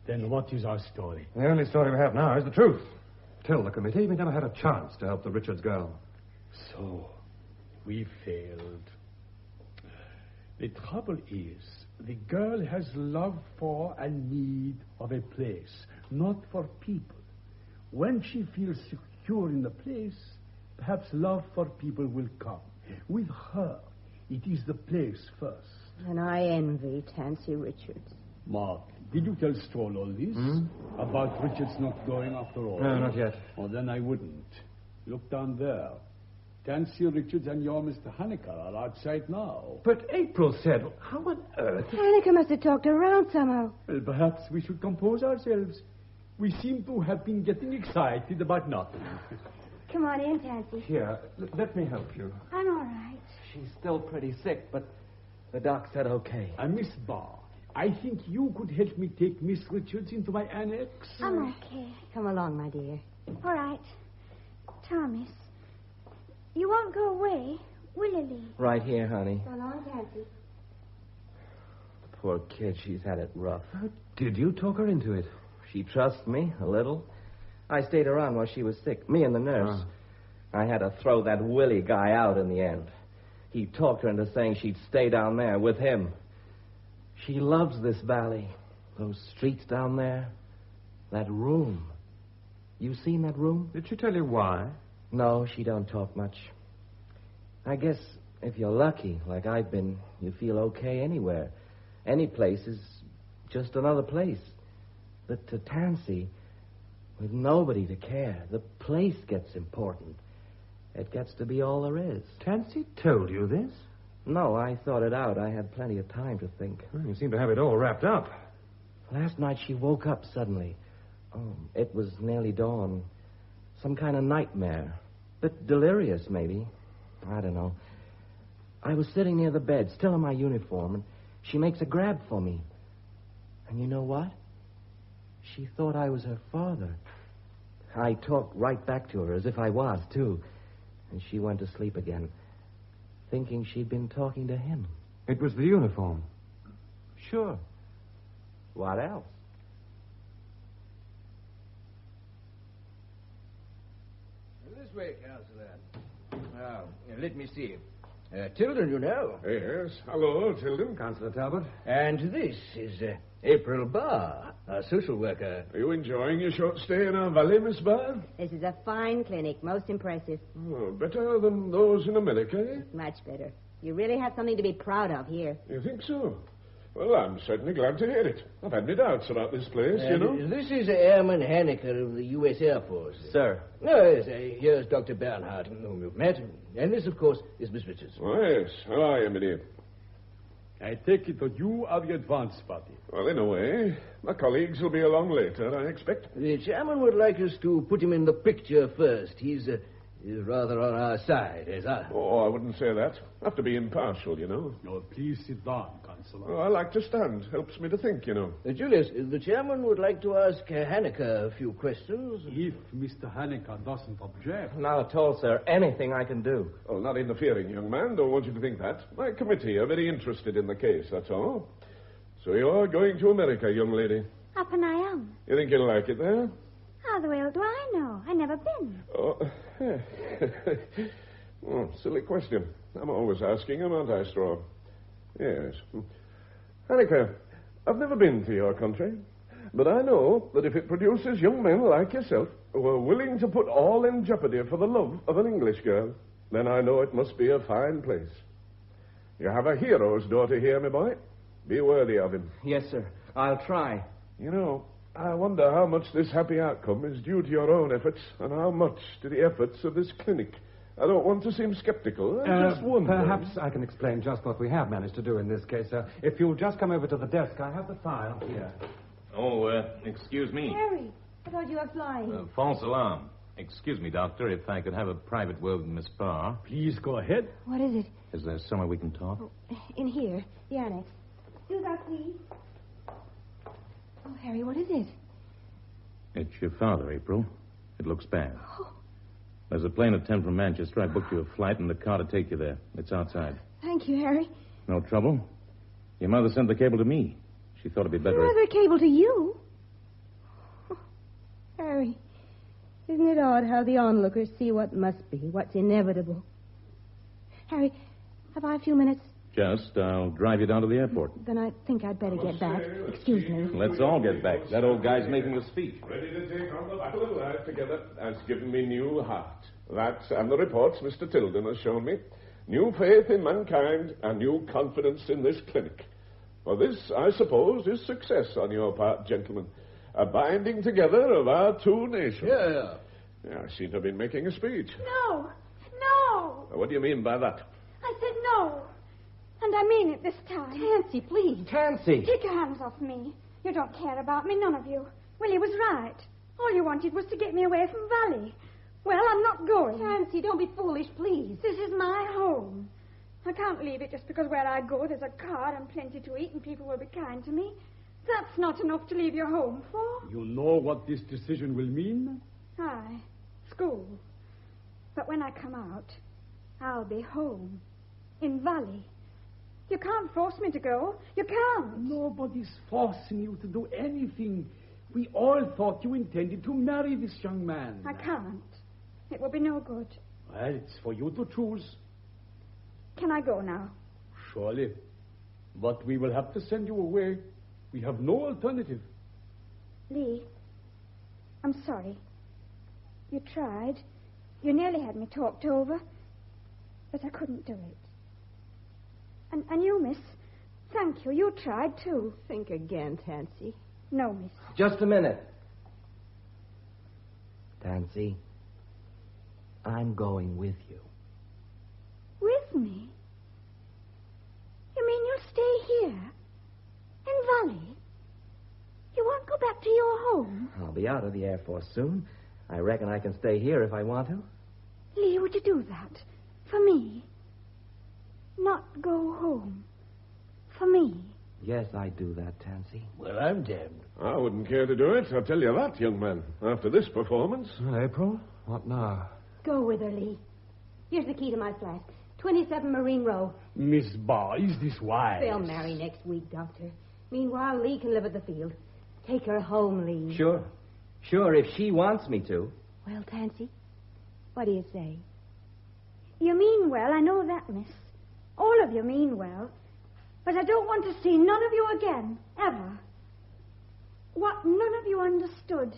Then what is our story? The only story we have now is the truth. Tell the committee we never had a chance to help the Richards girl. So, we failed. The trouble is, the girl has love for and need of a place, not for people. When she feels secure in the place, perhaps love for people will come. With her, it is the place first. And I envy Tancy Richards. Mark, did you tell Stroll all this? About Richards not going after all? No, not yet. Well, then I wouldn't. Look down there. Tancy Richards and your Mr. Haneker are outside now. But April said, how on earth? Haneker must have talked her around somehow. Well, perhaps we should compose ourselves. We seem to have been getting excited about nothing. Come on in, Tancy. Here, let me help you. I'm all right. She's still pretty sick, but the doc said okay. Miss Barr, I think you could help me take Miss Richards into my annex. I'm okay. Come along, my dear. All right. Thomas, you won't go away, will you, Lee? Right here, honey. So long, Tancy. Poor kid, she's had it rough. How did you talk her into it? She trusts me a little. I stayed around while she was sick, me and the nurse. I had to throw that Willie guy out in the end. He talked her into saying she'd stay down there with him. She loves this valley. Those streets down there. That room. You seen that room? Did she tell you why? No, she don't talk much. I guess if you're lucky, like I've been, you feel okay anywhere. Any place is just another place. But to Tancy, with nobody to care, the place gets important. It gets to be all there is. Tancy told you this? No, I thought it out. I had plenty of time to think. Well, you seem to have it all wrapped up. Last night she woke up suddenly. Oh, it was nearly dawn. Some kind of nightmare. Bit delirious, maybe. I don't know. I was sitting near the bed, still in my uniform, and she makes a grab for me. And you know what? She thought I was her father. I talked right back to her as if I was, too. And she went to sleep again, thinking she'd been talking to him. It was the uniform. Sure. What else? This way, Councillor. Now, let me see. Tilden, you know. Yes. Hello, Tilden. Councillor Talbot. And this is April Barr, our social worker. Are you enjoying your short stay in our valley, Miss Barr? This is a fine clinic, most impressive. Oh, better than those in America, eh? Much better. You really have something to be proud of here. You think so? Well, I'm certainly glad to hear it. I've had my doubts about this place, you know. This is Airman Haneker of the U.S. Air Force. Sir. Yes, here's Dr. Bernhardt, whom you've met. And this, of course, is Miss Richards. Oh, yes. How are you, my dear? I take it that you are the advance party. Well, in a way. My colleagues will be along later, I expect. The chairman would like us to put him in the picture first. He's rather on our side, as I... Oh, I wouldn't say that. I have to be impartial, you know. Oh, please sit down, Councillor. Oh, I like to stand. Helps me to think, you know. Julius, the chairman would like to ask Haneker a few questions. If Mr. Haneker doesn't object. Not at all, sir. Anything I can do. Oh, not interfering, young man. Don't want you to think that. My committee are very interested in the case, that's all. So you're going to America, young lady. Up and I am. You think you'll like it there? How the hell do I know? I never been. Oh, oh, silly question. I'm always asking him, aren't I, Straw? Yes. Haneker, I've never been to your country, but I know that if it produces young men like yourself who are willing to put all in jeopardy for the love of an English girl, then I know it must be a fine place. You have a hero's daughter here, my boy. Be worthy of him. Yes, sir. I'll try. You know, I wonder how much this happy outcome is due to your own efforts and how much to the efforts of this clinic. I don't want to seem skeptical. I just wonder. Perhaps I can explain just what we have managed to do in this case, sir. If you'll just come over to the desk, I have the file here. Oh, excuse me. Harry, I thought you were flying. False alarm. Excuse me, Doctor, if I could have a private word with Miss Barr. Please go ahead. What is it? Is there somewhere we can talk? Oh, in here, the annex. Do that, please. Oh, Harry, what is it? It's your father, April. It looks bad. Oh. There's a plane at 10 from Manchester. I booked you a flight and a car to take you there. It's outside. Thank you, Harry. No trouble? Your mother sent the cable to me. She thought it'd be better... Another cable to you? Oh, Harry, isn't it odd how the onlookers see what must be, what's inevitable? Harry, have I a few minutes? Just, I'll drive you down to the airport. Then I think I'd better get back. Excuse me. Let's all get back. That old guy's making a speech. Ready to take on the battle of life together has given me new heart. That and the reports Mr. Tilden has shown me. New faith in mankind and new confidence in this clinic. For this, I suppose, is success on your part, gentlemen. A binding together of our two nations. Yeah. I seem to have been making a speech. No. No. What do you mean by that? I said no. And I mean it this time. Tancy, please. Tancy! Take your hands off me. You don't care about me, none of you. Willie was right. All you wanted was to get me away from Valley. Well, I'm not going. Tancy, don't be foolish, please. This is my home. I can't leave it just because where I go there's a car and plenty to eat and people will be kind to me. That's not enough to leave your home for. You know what this decision will mean? Aye, school. But when I come out, I'll be home. In Valley. You can't force me to go. You can't. Nobody's forcing you to do anything. We all thought you intended to marry this young man. I can't. It will be no good. Well, it's for you to choose. Can I go now? Surely. But we will have to send you away. We have no alternative. Lee, I'm sorry. You tried. You nearly had me talked over. But I couldn't do it. And you, miss, thank you. You tried, too. Think again, Tancy. No, miss. Just a minute. Tancy, I'm going with you. With me? You mean you'll stay here? In Valley? You won't go back to your home? I'll be out of the Air Force soon. I reckon I can stay here if I want to. Lee, would you do that? For me? Not go home. For me. Yes, I do that, Tancy. Well, I'm damned. I wouldn't care to do it, I'll tell you that, young man. After this performance. April, what now? Go with her, Lee. Here's the key to my flat. 27 Marine Row. Miss Barr, is this wise? They'll marry next week, Doctor. Meanwhile, Lee can live at the field. Take her home, Lee. Sure. Sure, if she wants me to. Well, Tancy, what do you say? You mean well, I know that, miss. All of you mean well. But I don't want to see none of you again, ever. what none of you understood.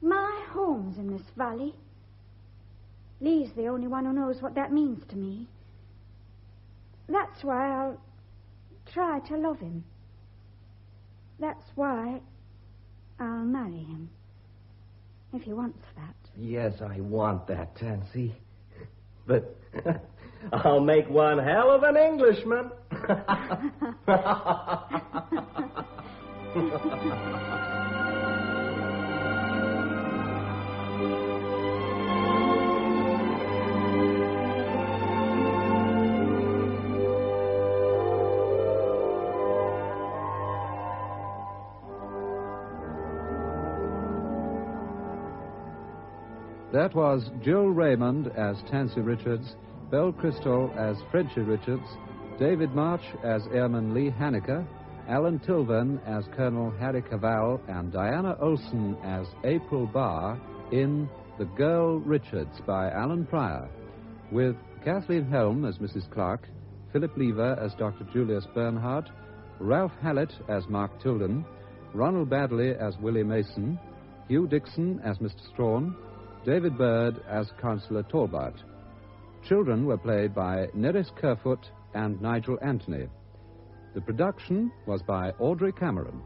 My home's in this valley. Lee's the only one who knows what that means to me. That's why I'll try to love him. That's why I'll marry him. If he wants that. Yes, I want that, Tancy. But I'll make one hell of an Englishman. That was Jill Raymond as Tancy Richards, Belle Crystal as Frenchy Richards, David March as Airman Lee Haneke, Allan Tilden as Colonel Harry Cavall, and Diana Olsson as April Barr in The Girl Richards by Allan Prior, with Kathleen Helme as Mrs. Clark, Philip Lever as Dr. Julius Bernhardt, Ralph Hallett as Mark Tilden, Ronald Badley as Willie Mason, Hugh Dickson as Mr. Strachan, David Bird as Councillor Talbart. Children were played by Nerys Kerfoot and Nigel Anthony. The production was by Audrey Cameron.